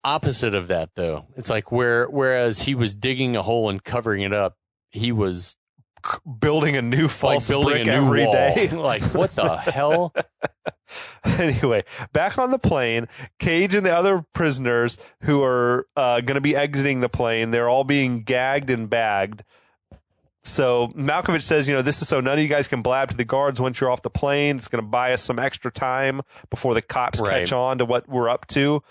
opposite of that though. It's like whereas he was digging a hole and covering it up, he was building a new false brick every day. Like, what the hell? Anyway, back on the plane, Cage and the other prisoners who are going to be exiting the plane, they're all being gagged and bagged. So Malkovich says, this is so none of you guys can blab to the guards once you're off the plane. It's going to buy us some extra time before the cops catch on to what we're up to.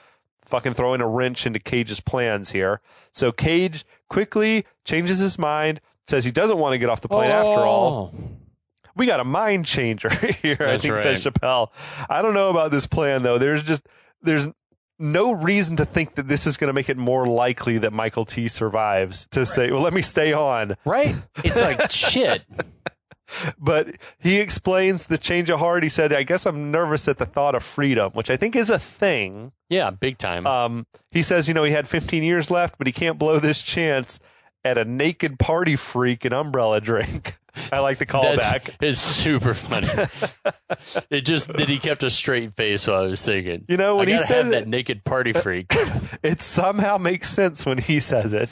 Fucking throwing a wrench into Cage's plans here. So Cage quickly changes his mind, says he doesn't want to get off the plane after all. We got a mind changer here, I think, says Chappelle. I don't know about this plan, though. There's no reason to think that this is going to make it more likely that Michael T survives to say, well, let me stay on. Right? It's like, shit. But he explains the change of heart. He said, I guess I'm nervous at the thought of freedom, which I think is a thing. Yeah, big time. He says, he had 15 years left, but he can't blow this chance at a naked party freak and umbrella drink. I like the callback. It's super funny. It just that he kept a straight face while I was singing. When he said that naked party freak, it somehow makes sense when he says it.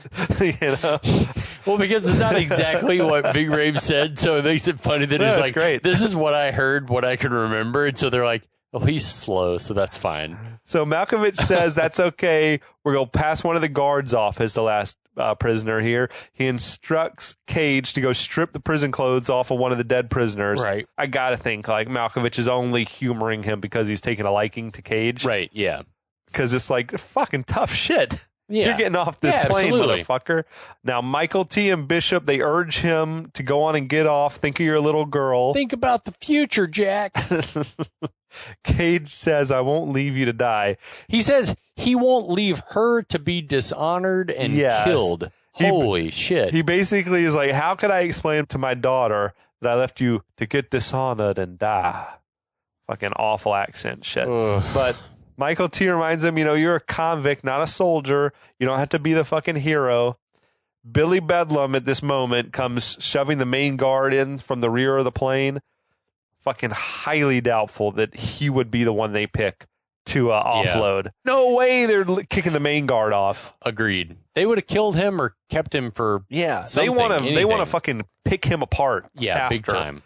Well, because it's not exactly what Big Rave said, so it makes it funny that it's like, great. This is what I heard, what I can remember, and so they're like, well, he's slow, so that's fine. So Malkovich says that's okay. We're going to pass one of the guards off as the last prisoner here. He instructs Cage to go strip the prison clothes off of one of the dead prisoners. Right. I got to think like Malkovich is only humoring him because he's taking a liking to Cage. Right, yeah. Because it's like fucking tough shit. Yeah. You're getting off this plane, absolutely. motherfucker. Now, Michael T. and Bishop, they urge him to go on and get off. Think of your little girl. Think about the future, Jack. Cage says, I won't leave you to die. He says he won't leave her to be dishonored and killed. Holy shit. He basically is like, how could I explain to my daughter that I left you to get dishonored and die? Fucking awful accent shit. Ugh. But Michael T. reminds him, you're a convict, not a soldier. You don't have to be the fucking hero. Billy Bedlam at this moment comes shoving the main guard in from the rear of the plane. Fucking highly doubtful that he would be the one they pick to offload. Yeah. No way they're kicking the main guard off. Agreed. They would have killed him or kept him for they want to fucking pick him apart. Yeah, after. Big time.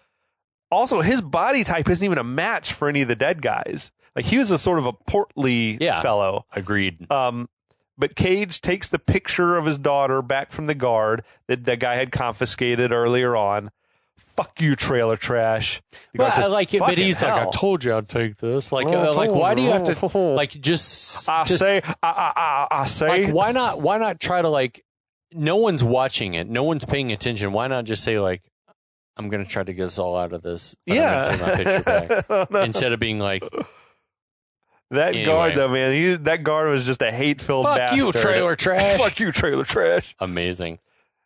Also, his body type isn't even a match for any of the dead guys. Like he was a sort of a portly fellow. Agreed. But Cage takes the picture of his daughter back from the guard that the guy had confiscated earlier on. Fuck you, trailer trash. Well, I like it, but he's like, I told you I'd take this. Like, why do you have to, like, just... I say. Like, why not try to, like, no one's watching it. No one's paying attention. Why not just say, like, I'm going to try to get us all out of this. But I'm gonna take my picture back. Instead of being like... That guard, though, man, that guard was just a hate-filled bastard. Fuck you, trailer trash. Fuck you, trailer trash. Amazing.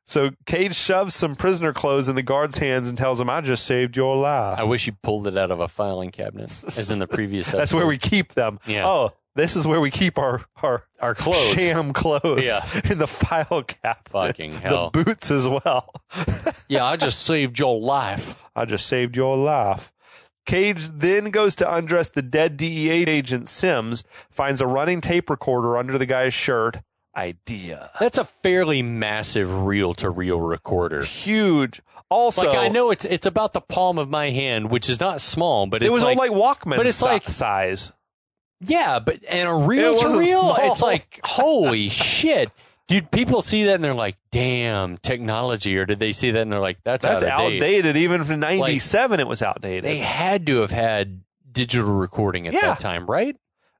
So Cage shoves some prisoner clothes in the guard's hands and tells him, I just saved your life. I wish you pulled it out of a filing cabinet, as in the previous episode. That's where we keep them. Yeah. Oh, this is where we keep our clothes. Sham clothes in the file cabinet. Fucking hell. The boots as well. Yeah, I just saved your life. I just saved your life. Cage then goes to undress the dead DEA agent Sims, finds a running tape recorder under the guy's shirt. Idea. That's a fairly massive reel-to-reel recorder. Huge. Also, like I know it's about the palm of my hand, which is not small, but it's it was like, all like Walkman, but it's like size. Yeah, but and a reel-to-reel, it's like holy shit. Dude, people see that and they're like, "Damn, technology!" Or did they see that and they're like, "That's outdated." Even from '97, it was outdated. They had to have had digital recording at that time, right?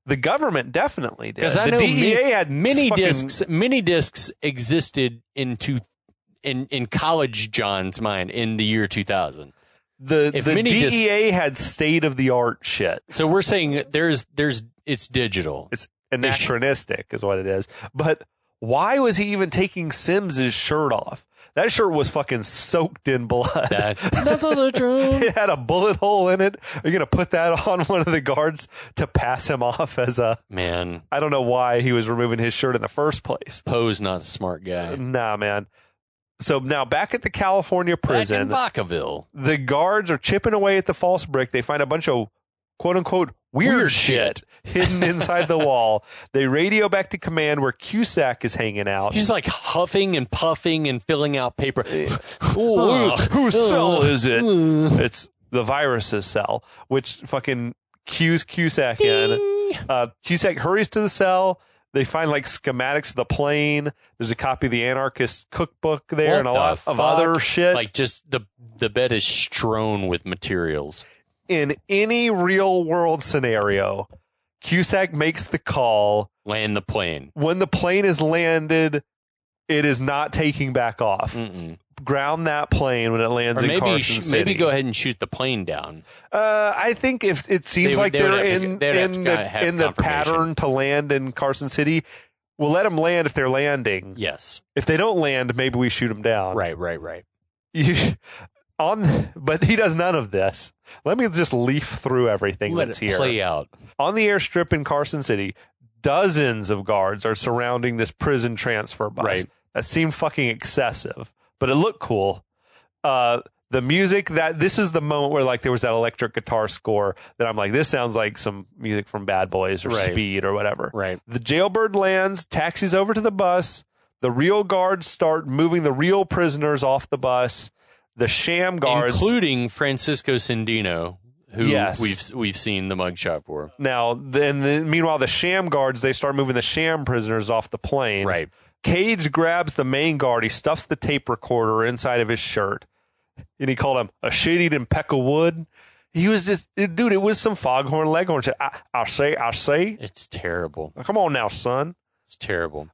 The government definitely did. Because I know the DEA had mini discs. Mini discs existed in College John's mind in the year 2000. The DEA had state of the art shit. So we're saying it's digital. It's anachronistic, is what it is. But why was he even taking Sims's shirt off? That shirt was fucking soaked in blood. That's also true. It had a bullet hole in it. Are you going to put that on one of the guards to pass him off as a... Man. I don't know why he was removing his shirt in the first place. Poe's not a smart guy. Nah, man. So now back at the California prison... Back in Vacaville. The guards are chipping away at the false brick. They find a bunch of quote-unquote weird shit hidden inside the wall. They radio back to command where Cusack is hanging out. He's like huffing and puffing and filling out paper. Whose cell is it? It's the virus's cell, which fucking cues Cusack in. Cusack hurries to the cell. They find like schematics of the plane. There's a copy of the Anarchist cookbook there and a lot of other shit. Like just the bed is strewn with materials. In any real world scenario, Cusack makes the call. Land the plane. When the plane is landed, it is not taking back off. Ground that plane when it lands in Carson City. Maybe go ahead and shoot the plane down. I think if it seems like they're in the pattern to land in Carson City, we'll let them land if they're landing. Yes. If they don't land, maybe we shoot them down. Right. But he does none of this. Let me just leaf through everything that's here. Play out. On the airstrip in Carson City, dozens of guards are surrounding this prison transfer bus. Right. That seemed fucking excessive, but it looked cool. The music, this is the moment where like there was that electric guitar score that I'm like, this sounds like some music from Bad Boys or Speed or whatever. Right. The jailbird lands, taxis over to the bus. The real guards start moving the real prisoners off the bus. The sham guards, including Francisco Cindino, who we've seen the mugshot for. Now, meanwhile, the sham guards, they start moving the sham prisoners off the plane. Right. Cage grabs the main guard. He stuffs the tape recorder inside of his shirt, and he called him a shit-eating peck of wood. He was just, dude, it was some foghorn leghorn shit. I say. It's terrible. Come on now, son. It's terrible.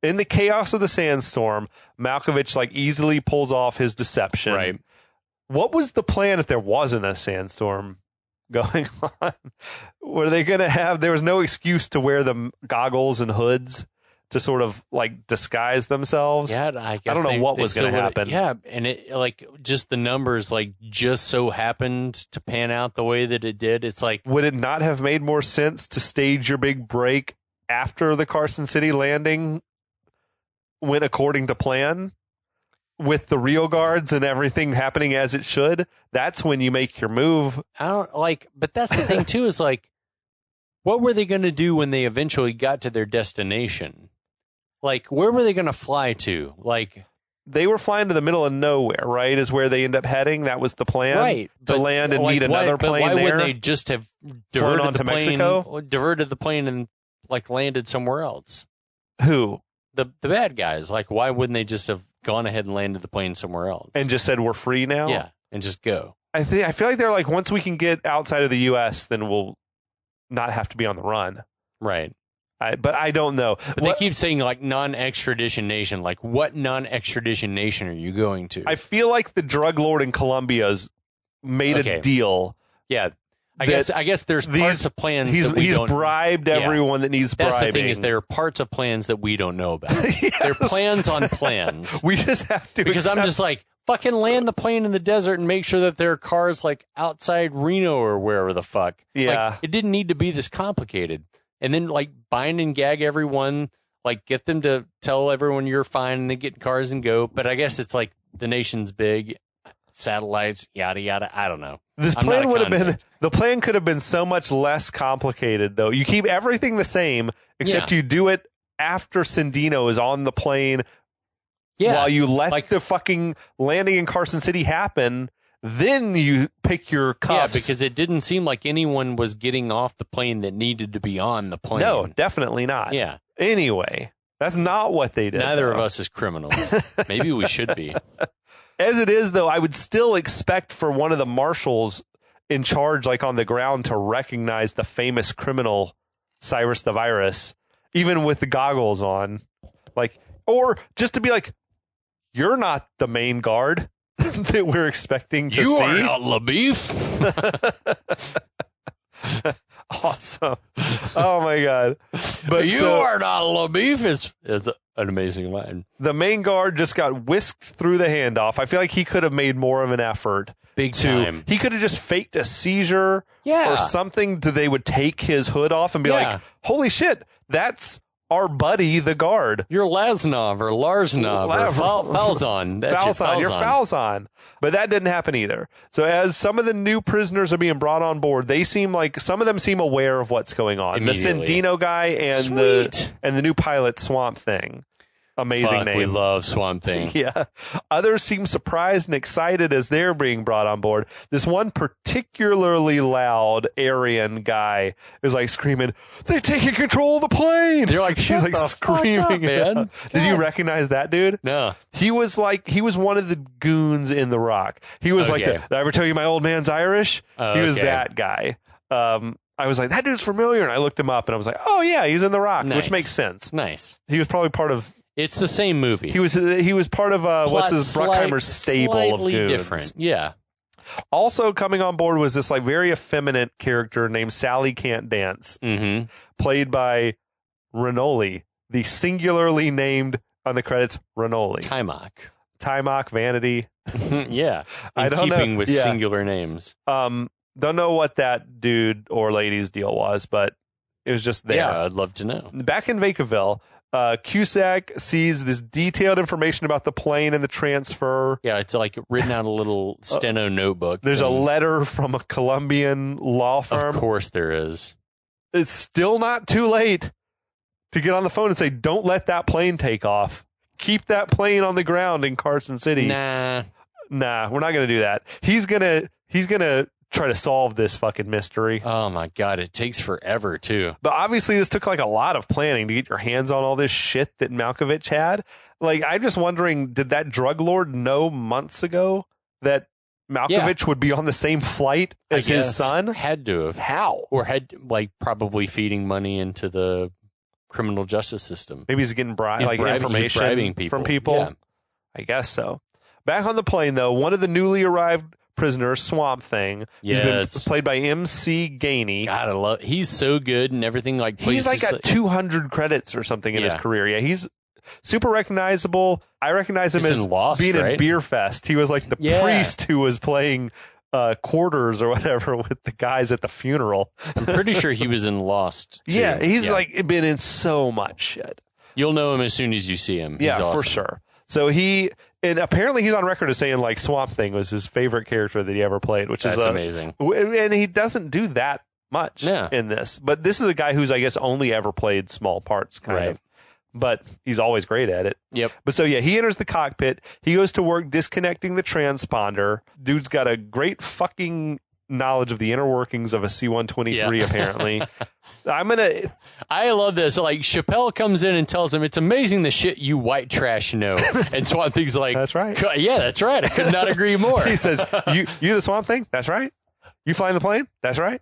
In the chaos of the sandstorm, Malkovich like easily pulls off his deception. Right. What was the plan if there wasn't a sandstorm going on? Were they going to have, there was no excuse to wear the goggles and hoods to sort of like disguise themselves? Yeah, I guess I don't know what was going to happen. Yeah, and it like just the numbers like just so happened to pan out the way that it did. It's like, would it not have made more sense to stage your big break after the Carson City landing went according to plan, with the real guards and everything happening as it should? That's when you make your move. I don't like, but that's the thing too, is like, what were they going to do when they eventually got to their destination? Like, where were they going to fly to? Like, they were flying to the middle of nowhere, right? Is where they end up heading. That was the plan, right? To land and meet another plane why there. Wouldn't they just have diverted to Mexico? Diverted the plane and like landed somewhere else? Who? The bad guys. Like, why wouldn't they just have gone ahead and landed the plane somewhere else and just said we're free now? Yeah, and just go. I feel like they're like, once we can get outside of the U.S., then we'll not have to be on the run. Right. But I don't know. But they keep saying like non-extradition nation. Like, what non-extradition nation are you going to? I feel like the drug lord in Colombia's made a deal. Yeah. I guess there's parts of plans that we he's don't. bribed everyone that needs bribing. That's the thing, is there are parts of plans that we don't know about. Yes. They're plans on plans. We just have to, because I'm just like, fucking land the plane in the desert and make sure that there are cars like outside Reno or wherever the fuck. Yeah. Like, it didn't need to be this complicated. And then like bind and gag everyone, like get them to tell everyone you're fine and then get in cars and go. But I guess it's like the nation's big, satellites, yada, yada. I don't know. This I'm plan not a convict. the plan could have been so much less complicated, though. You keep everything the same, except you do it after Sandino is on the plane. Yeah. While you let the fucking landing in Carson City happen, then you pick your cuffs. Yeah, because it didn't seem like anyone was getting off the plane that needed to be on the plane. No, definitely not. Yeah. Anyway, that's not what they did. Neither of us is criminals. Maybe we should be. As it is, though, I would still expect for one of the marshals in charge, like on the ground, to recognize the famous criminal Cyrus the Virus, even with the goggles on. Like, or just to be like, you're not the main guard that we're expecting to see. You are not LaBeef. Awesome. Oh, my God. But you are not LaBeef is an amazing line. The main guard just got whisked through the handoff. I feel like he could have made more of an effort. Big time. He could have just faked a seizure or something they would take his hood off and be like, holy shit, that's our buddy, the guard. You're Laznov or Larsnov or Falzon. You're Falzon. But that didn't happen either. So as some of the new prisoners are being brought on board, they seem like some of them seem aware of what's going on. The Sandino guy and the new pilot Swamp Thing. Amazing name. We love Swamp Thing. Yeah. Others seem surprised and excited as they're being brought on board. This one particularly loud Aryan guy is like screaming, "They're taking control of the plane!" You're like, she's like screaming. Man. Did you recognize that dude? No. He was one of the goons in The Rock. He was like, did I ever tell you my old man's Irish? He was that guy. I was like, that dude's familiar. And I looked him up and I was like, oh yeah, he's in The Rock, which makes sense. Nice. He was probably part of. It's the same movie. He was part of Bruckheimer's stable of goons. Different. Yeah. Also coming on board was this like very effeminate character named Sally Can't Dance, played by Renoli, the singularly named on the credits Renoli. Timok Vanity. Yeah. I don't know. Keeping with singular names. Don't know what that dude or lady's deal was, but it was just there. Yeah, I'd love to know. Back in Vacaville, Cusack sees this detailed information about the plane and the transfer. Yeah, it's like written out a little steno notebook. There's a letter from a Colombian law firm. Of course there is. It's still not too late to get on the phone and say, don't let that plane take off. Keep that plane on the ground in Carson City. Nah, we're not going to do that. He's going to try to solve this fucking mystery. Oh my God, it takes forever too. But obviously this took like a lot of planning to get your hands on all this shit that Malkovich had. Like, I'm just wondering, did that drug lord know months ago that Malkovich would be on the same flight as his son? Had to have. How? Or had probably feeding money into the criminal justice system. Maybe he's getting information bribing people. From people. Yeah. I guess so. Back on the plane though, one of the newly arrived prisoner, Swamp Thing. He's been played by MC Gainey. God, he's so good and everything. Like, he's like got 200 credits or something in his career. Yeah, he's super recognizable. I recognize him as being in Beer Fest. He was like the priest who was playing quarters or whatever with the guys at the funeral. I'm pretty sure he was in Lost, too. Yeah, he's like been in so much shit. You'll know him as soon as you see him. He's awesome. For sure. So and apparently he's on record as saying like Swamp Thing was his favorite character that he ever played, which is amazing. And he doesn't do that much in this. But this is a guy who's, I guess, only ever played small parts, kind of. But he's always great at it. Yep. But so, he enters the cockpit. He goes to work disconnecting the transponder. Dude's got a great fucking knowledge of the inner workings of a C-123, apparently. I love this. Like, Chappelle comes in and tells him, it's amazing the shit you white trash know. And Swamp Thing's like, that's right. Yeah, that's right. I could not agree more. He says, you the Swamp Thing? That's right. You flying the plane? That's right.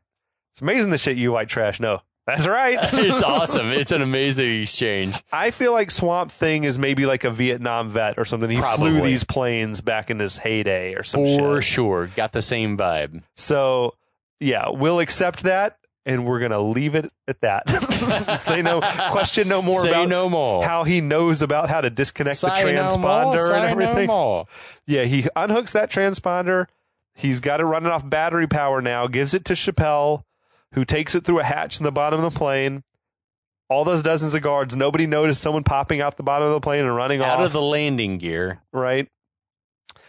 It's amazing the shit you white trash know. That's right. It's awesome. It's an amazing exchange. I feel like Swamp Thing is maybe like a Vietnam vet or something. He flew these planes back in his heyday or some shit. For sure. Got the same vibe. So yeah, we'll accept that, and we're gonna leave it at that. Say no, question no more. Say about no more. how he knows about how to disconnect the Say no transponder more, say and everything. No more. Yeah, he unhooks that transponder. He's got it running off battery power now. Gives it to Chappelle, who takes it through a hatch in the bottom of the plane. All those dozens of guards, nobody noticed someone popping out the bottom of the plane and running off. Out of the landing gear. Right.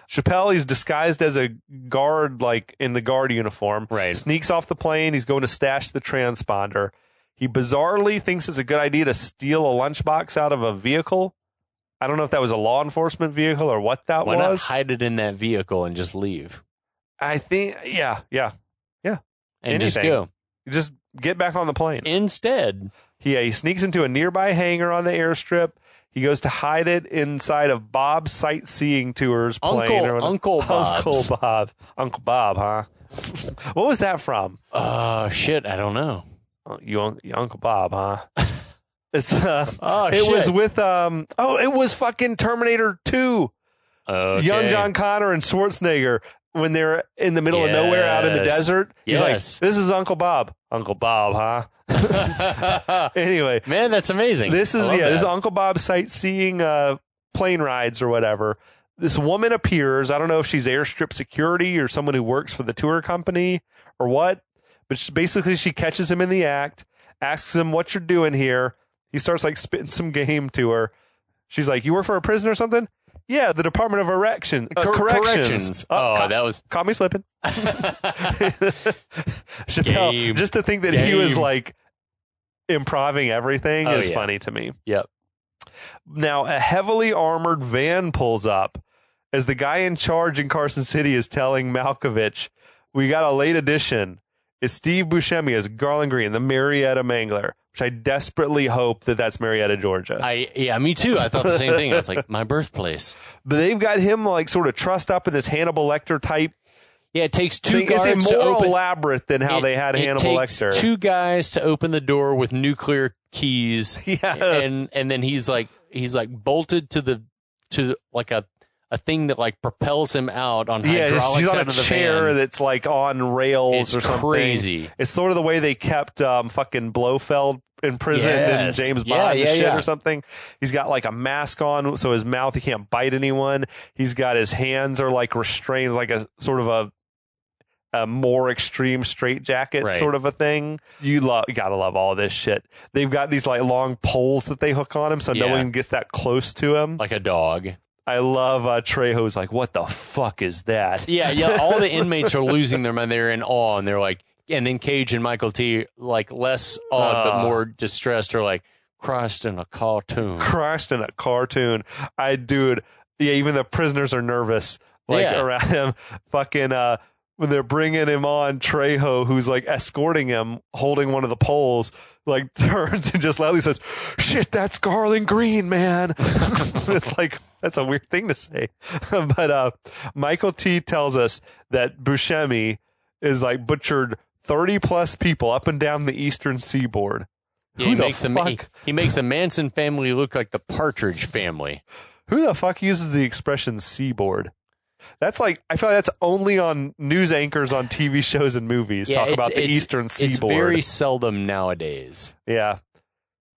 Chappelle, he's disguised as a guard, like in the guard uniform. Right. Sneaks off the plane. He's going to stash the transponder. He bizarrely thinks it's a good idea to steal a lunchbox out of a vehicle. I don't know if that was a law enforcement vehicle or what that Why was. Why not hide it in that vehicle and just leave? I think, yeah. And Anything. just go. Just get back on the plane. Instead. He sneaks into a nearby hangar on the airstrip. He goes to hide it inside of Bob's sightseeing tours plane. Uncle Bob's. Uncle Bob, huh? What was that from? Shit, I don't know. You Uncle Bob, huh? It's it shit. Was with it was fucking Terminator 2. Okay. Young John Connor and Schwarzenegger when they're in the middle of nowhere out in the desert. He's like, "This is Uncle Bob." Uncle Bob, huh? Anyway, man, that's amazing. This is Uncle Bob's sightseeing plane rides or whatever. This woman appears. I don't know if she's airstrip security or someone who works for the tour company or what, but she catches him in the act, asks him what you're doing here. He starts like spitting some game to her. She's like, "You work for a prison or something?" Yeah, the Department of Corrections. That was caught me slipping. Chappelle, just to think that he was like improving everything is funny to me. Yep. Now, a heavily armored van pulls up as the guy in charge in Carson City is telling Malkovich, "We got a late addition. It's Steve Buscemi as Garland Green, the Marietta Mangler," which I desperately hope that that's Marietta, Georgia. Me too. I thought the same thing. I was like, my birthplace. But they've got him like sort of trussed up in this Hannibal Lecter type. Yeah, it takes two guards Is it to more open. elaborate than how they had Hannibal Lecter? It takes two guys to open the door with nuclear keys. Yeah, and then he's like bolted to like a thing that like propels him out on hydraulics he's on out a of the chair van. that's like on rails It's or something. crazy. It's sort of the way they kept fucking Blofeld imprisoned in James Bond or something. He's got like a mask on, so his mouth, he can't bite anyone. He's got his hands are like restrained, like a sort of a more extreme straitjacket sort of a thing. You gotta love all this shit. They've got these like long poles that they hook on him so no one gets that close to him. Like a dog. I love Trejo's like, "What the fuck is that?" Yeah. All the inmates are losing their mind. They're in awe, and they're like, and then Cage and Michael T, like less awed but more distressed, are like, "Christ in a cartoon." Christ in a cartoon. Even the prisoners are nervous, around him. Fucking when they're bringing him on, Trejo, who's like escorting him, holding one of the poles, like turns and just loudly says, "Shit, that's Garland Green, man." It's like, that's a weird thing to say. But Michael T tells us that Buscemi is like butchered 30 plus people up and down the eastern seaboard. Yeah, he makes the Manson family look like the Partridge family. Who the fuck uses the expression seaboard? That's like, I feel like that's only on news anchors on TV shows and movies talk about the eastern seaboard. It's very seldom nowadays. Yeah.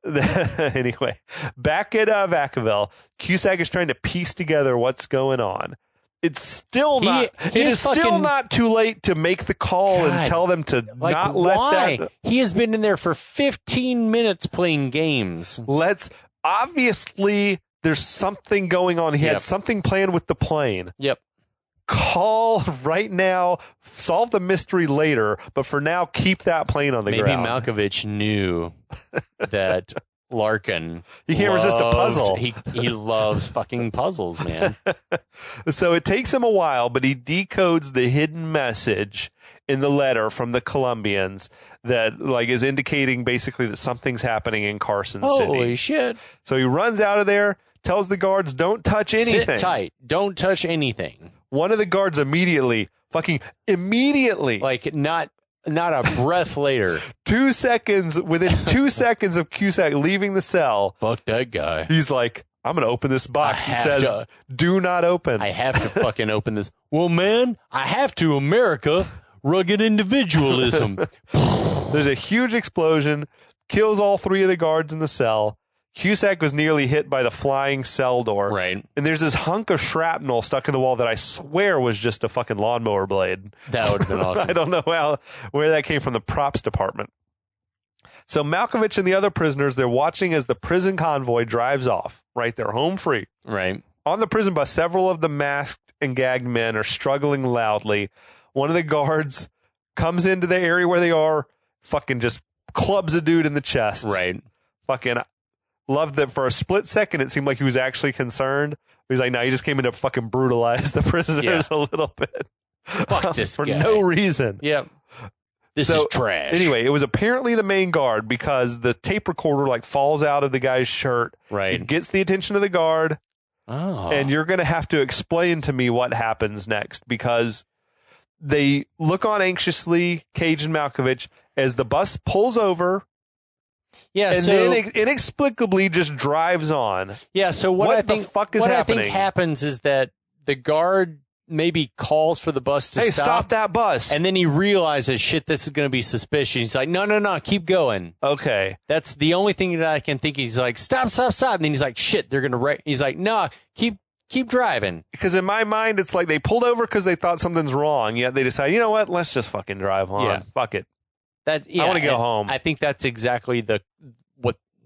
Anyway, back at Vacaville, Cusack is trying to piece together what's going on. It's still not. It is still not too late to make the call and tell them to not let that. He has been in there for 15 minutes playing games. Obviously, there's something going on. He had something planned with the plane. Yep. Call right now, solve the mystery later, but for now, keep that plane on the ground. Maybe Malkovich knew that Larkin. He can't resist a puzzle. He loves fucking puzzles, man. So it takes him a while, but he decodes the hidden message in the letter from the Colombians that like is indicating basically that something's happening in Carson City. Holy shit. So he runs out of there, tells the guards, "Don't touch anything. Sit tight. Don't touch anything." One of the guards immediately, like not a breath later. 2 seconds, within 2 seconds of Cusack leaving the cell. Fuck that guy. He's like, "I'm going to open this box." It says, "Do not open." I have to fucking open this. Well, man, I have to. America. rugged individualism. There's a huge explosion, kills all 3 of the guards in the cell. Cusack was nearly hit by the flying cell door. Right. And there's this hunk of shrapnel stuck in the wall that I swear was just a fucking lawnmower blade. That would have been awesome. I don't know where that came from, the props department. So Malkovich and the other prisoners, they're watching as the prison convoy drives off. Right? They're home free. Right. On the prison bus, several of the masked and gagged men are struggling loudly. One of the guards comes into the area where they are, fucking just clubs a dude in the chest. Right. Fucking loved that for a split second. It seemed like he was actually concerned. He's like, no, he just came in to fucking brutalize the prisoners a little bit. Fuck this for guy. no reason. Yep. This is trash. Anyway, it was apparently the main guard because the tape recorder falls out of the guy's shirt. Right. It gets the attention of the guard. Oh. And you're going to have to explain to me what happens next because they look on anxiously, Cage and Malkovich, as the bus pulls over. Yeah, and then inexplicably just drives on. Yeah, so what the fuck is happening? I think happens is that the guard maybe calls for the bus to stop that bus. And then he realizes, shit, this is going to be suspicious. He's like, no, keep going. Okay. That's the only thing that I can think. He's like, stop. And then he's like, shit, they're going to He's like, no, keep driving. Because in my mind, it's like they pulled over because they thought something's wrong. Yet they decide, you know what? Let's just fucking drive on. Yeah. Fuck it. I want to go home. I think that's exactly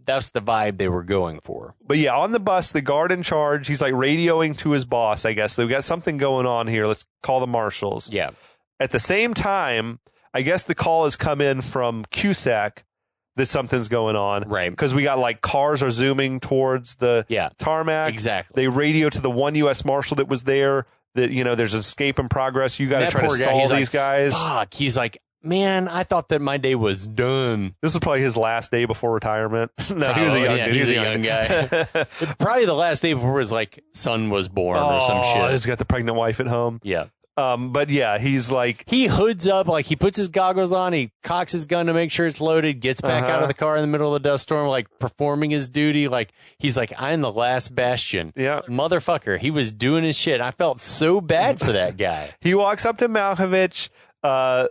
that's the vibe they were going for. But yeah, on the bus, the guard in charge, he's like radioing to his boss, I guess. They've got something going on here. Let's call the marshals. Yeah. At the same time, I guess the call has come in from Cusack that something's going on. Right. Because we got cars are zooming towards the tarmac. Exactly. They radio to the one U.S. Marshal that was there that, there's an escape in progress. You got to try to stall these guys. Fuck. He's like, man, I thought that my day was done. This was probably his last day before retirement. No, he was a young dude. He was a young guy. Probably the last day before his son was born or some shit. He's got the pregnant wife at home. Yeah. But yeah, he's like... He hoods up, he puts his goggles on, he cocks his gun to make sure it's loaded, gets back out of the car in the middle of the dust storm, performing his duty. He's like, I'm the last bastion. Yeah. Motherfucker. He was doing his shit. I felt so bad for that guy. He walks up to Malkovich.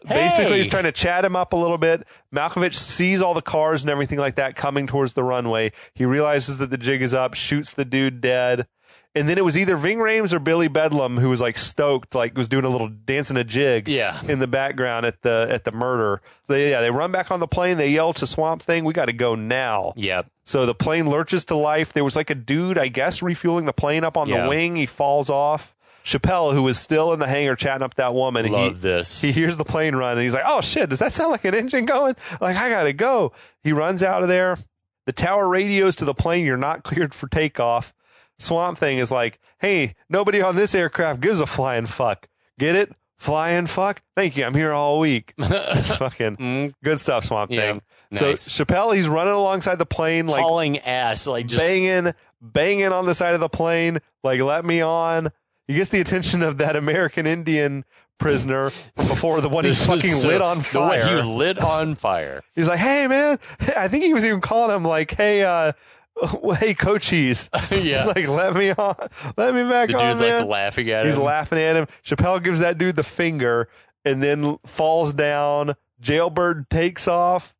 Basically, he's trying to chat him up a little bit. Malkovich sees all the cars and everything like that coming towards the runway. He realizes that the jig is up, shoots the dude dead. And then it was either Ving Rhames or Billy Bedlam who was stoked, was doing a little dancing a jig in the background at the murder. So they run back on the plane. They yell to Swamp Thing, we got to go now. Yep. So the plane lurches to life. There was a dude, I guess, refueling the plane up on the wing. He falls off. Chappelle, who was still in the hangar chatting up that woman, he hears the plane run and he's like, oh shit, does that sound like an engine going? I gotta go. He runs out of there. The tower radios to the plane, you're not cleared for takeoff. Swamp Thing is like, hey, nobody on this aircraft gives a flying fuck. Get it? Flying fuck? Thank you. I'm here all week. It's fucking good stuff, Swamp Thing. Nice. So Chappelle, he's running alongside the plane, hauling ass, just banging on the side of the plane, let me on. He gets the attention of that American Indian prisoner from before, the one he fucking lit on fire. The one he lit on fire. He's like, hey, man. I think he was even calling him hey, Cochise. Yeah. Let me on. Let me back on, dude's man. laughing at him. He's laughing at him. Chappelle gives that dude the finger and then falls down. Jailbird takes off.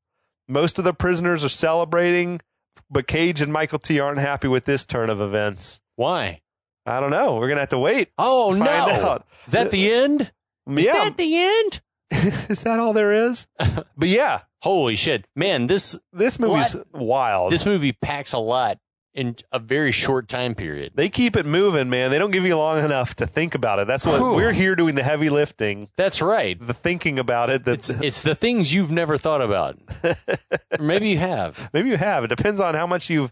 Most of the prisoners are celebrating, but Cage and Michael T aren't happy with this turn of events. Why? I don't know. We're going to have to wait. Oh, no. Out. Is that the end? Is that the end? Is that all there is? But yeah. Holy shit. Man, this movie's wild. This movie packs a lot in a very short time period. They keep it moving, man. They don't give you long enough to think about it. That's what we're here doing, the heavy lifting. That's right. The thinking about it. It's the things you've never thought about. Or maybe you have. Maybe you have. It depends on how much you've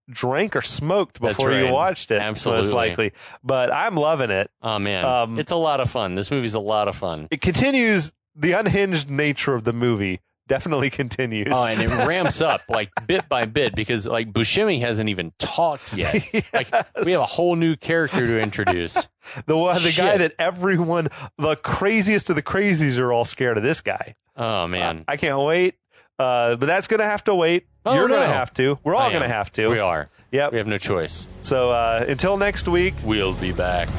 drank or smoked before you watched it. Absolutely. Most likely. But I'm loving it. Oh, man. It's a lot of fun. This movie's a lot of fun. It continues. The unhinged nature of the movie definitely continues. Oh, and it ramps up bit by bit because Buscemi hasn't even talked yet. Yes. We have a whole new character to introduce. The guy that everyone, the craziest of the crazies, are all scared of this guy. Oh, man. I can't wait. But that's going to have to wait. Oh, You're going to have to. We're all going to have to. We are. Yep. We have no choice. So until next week, we'll be back.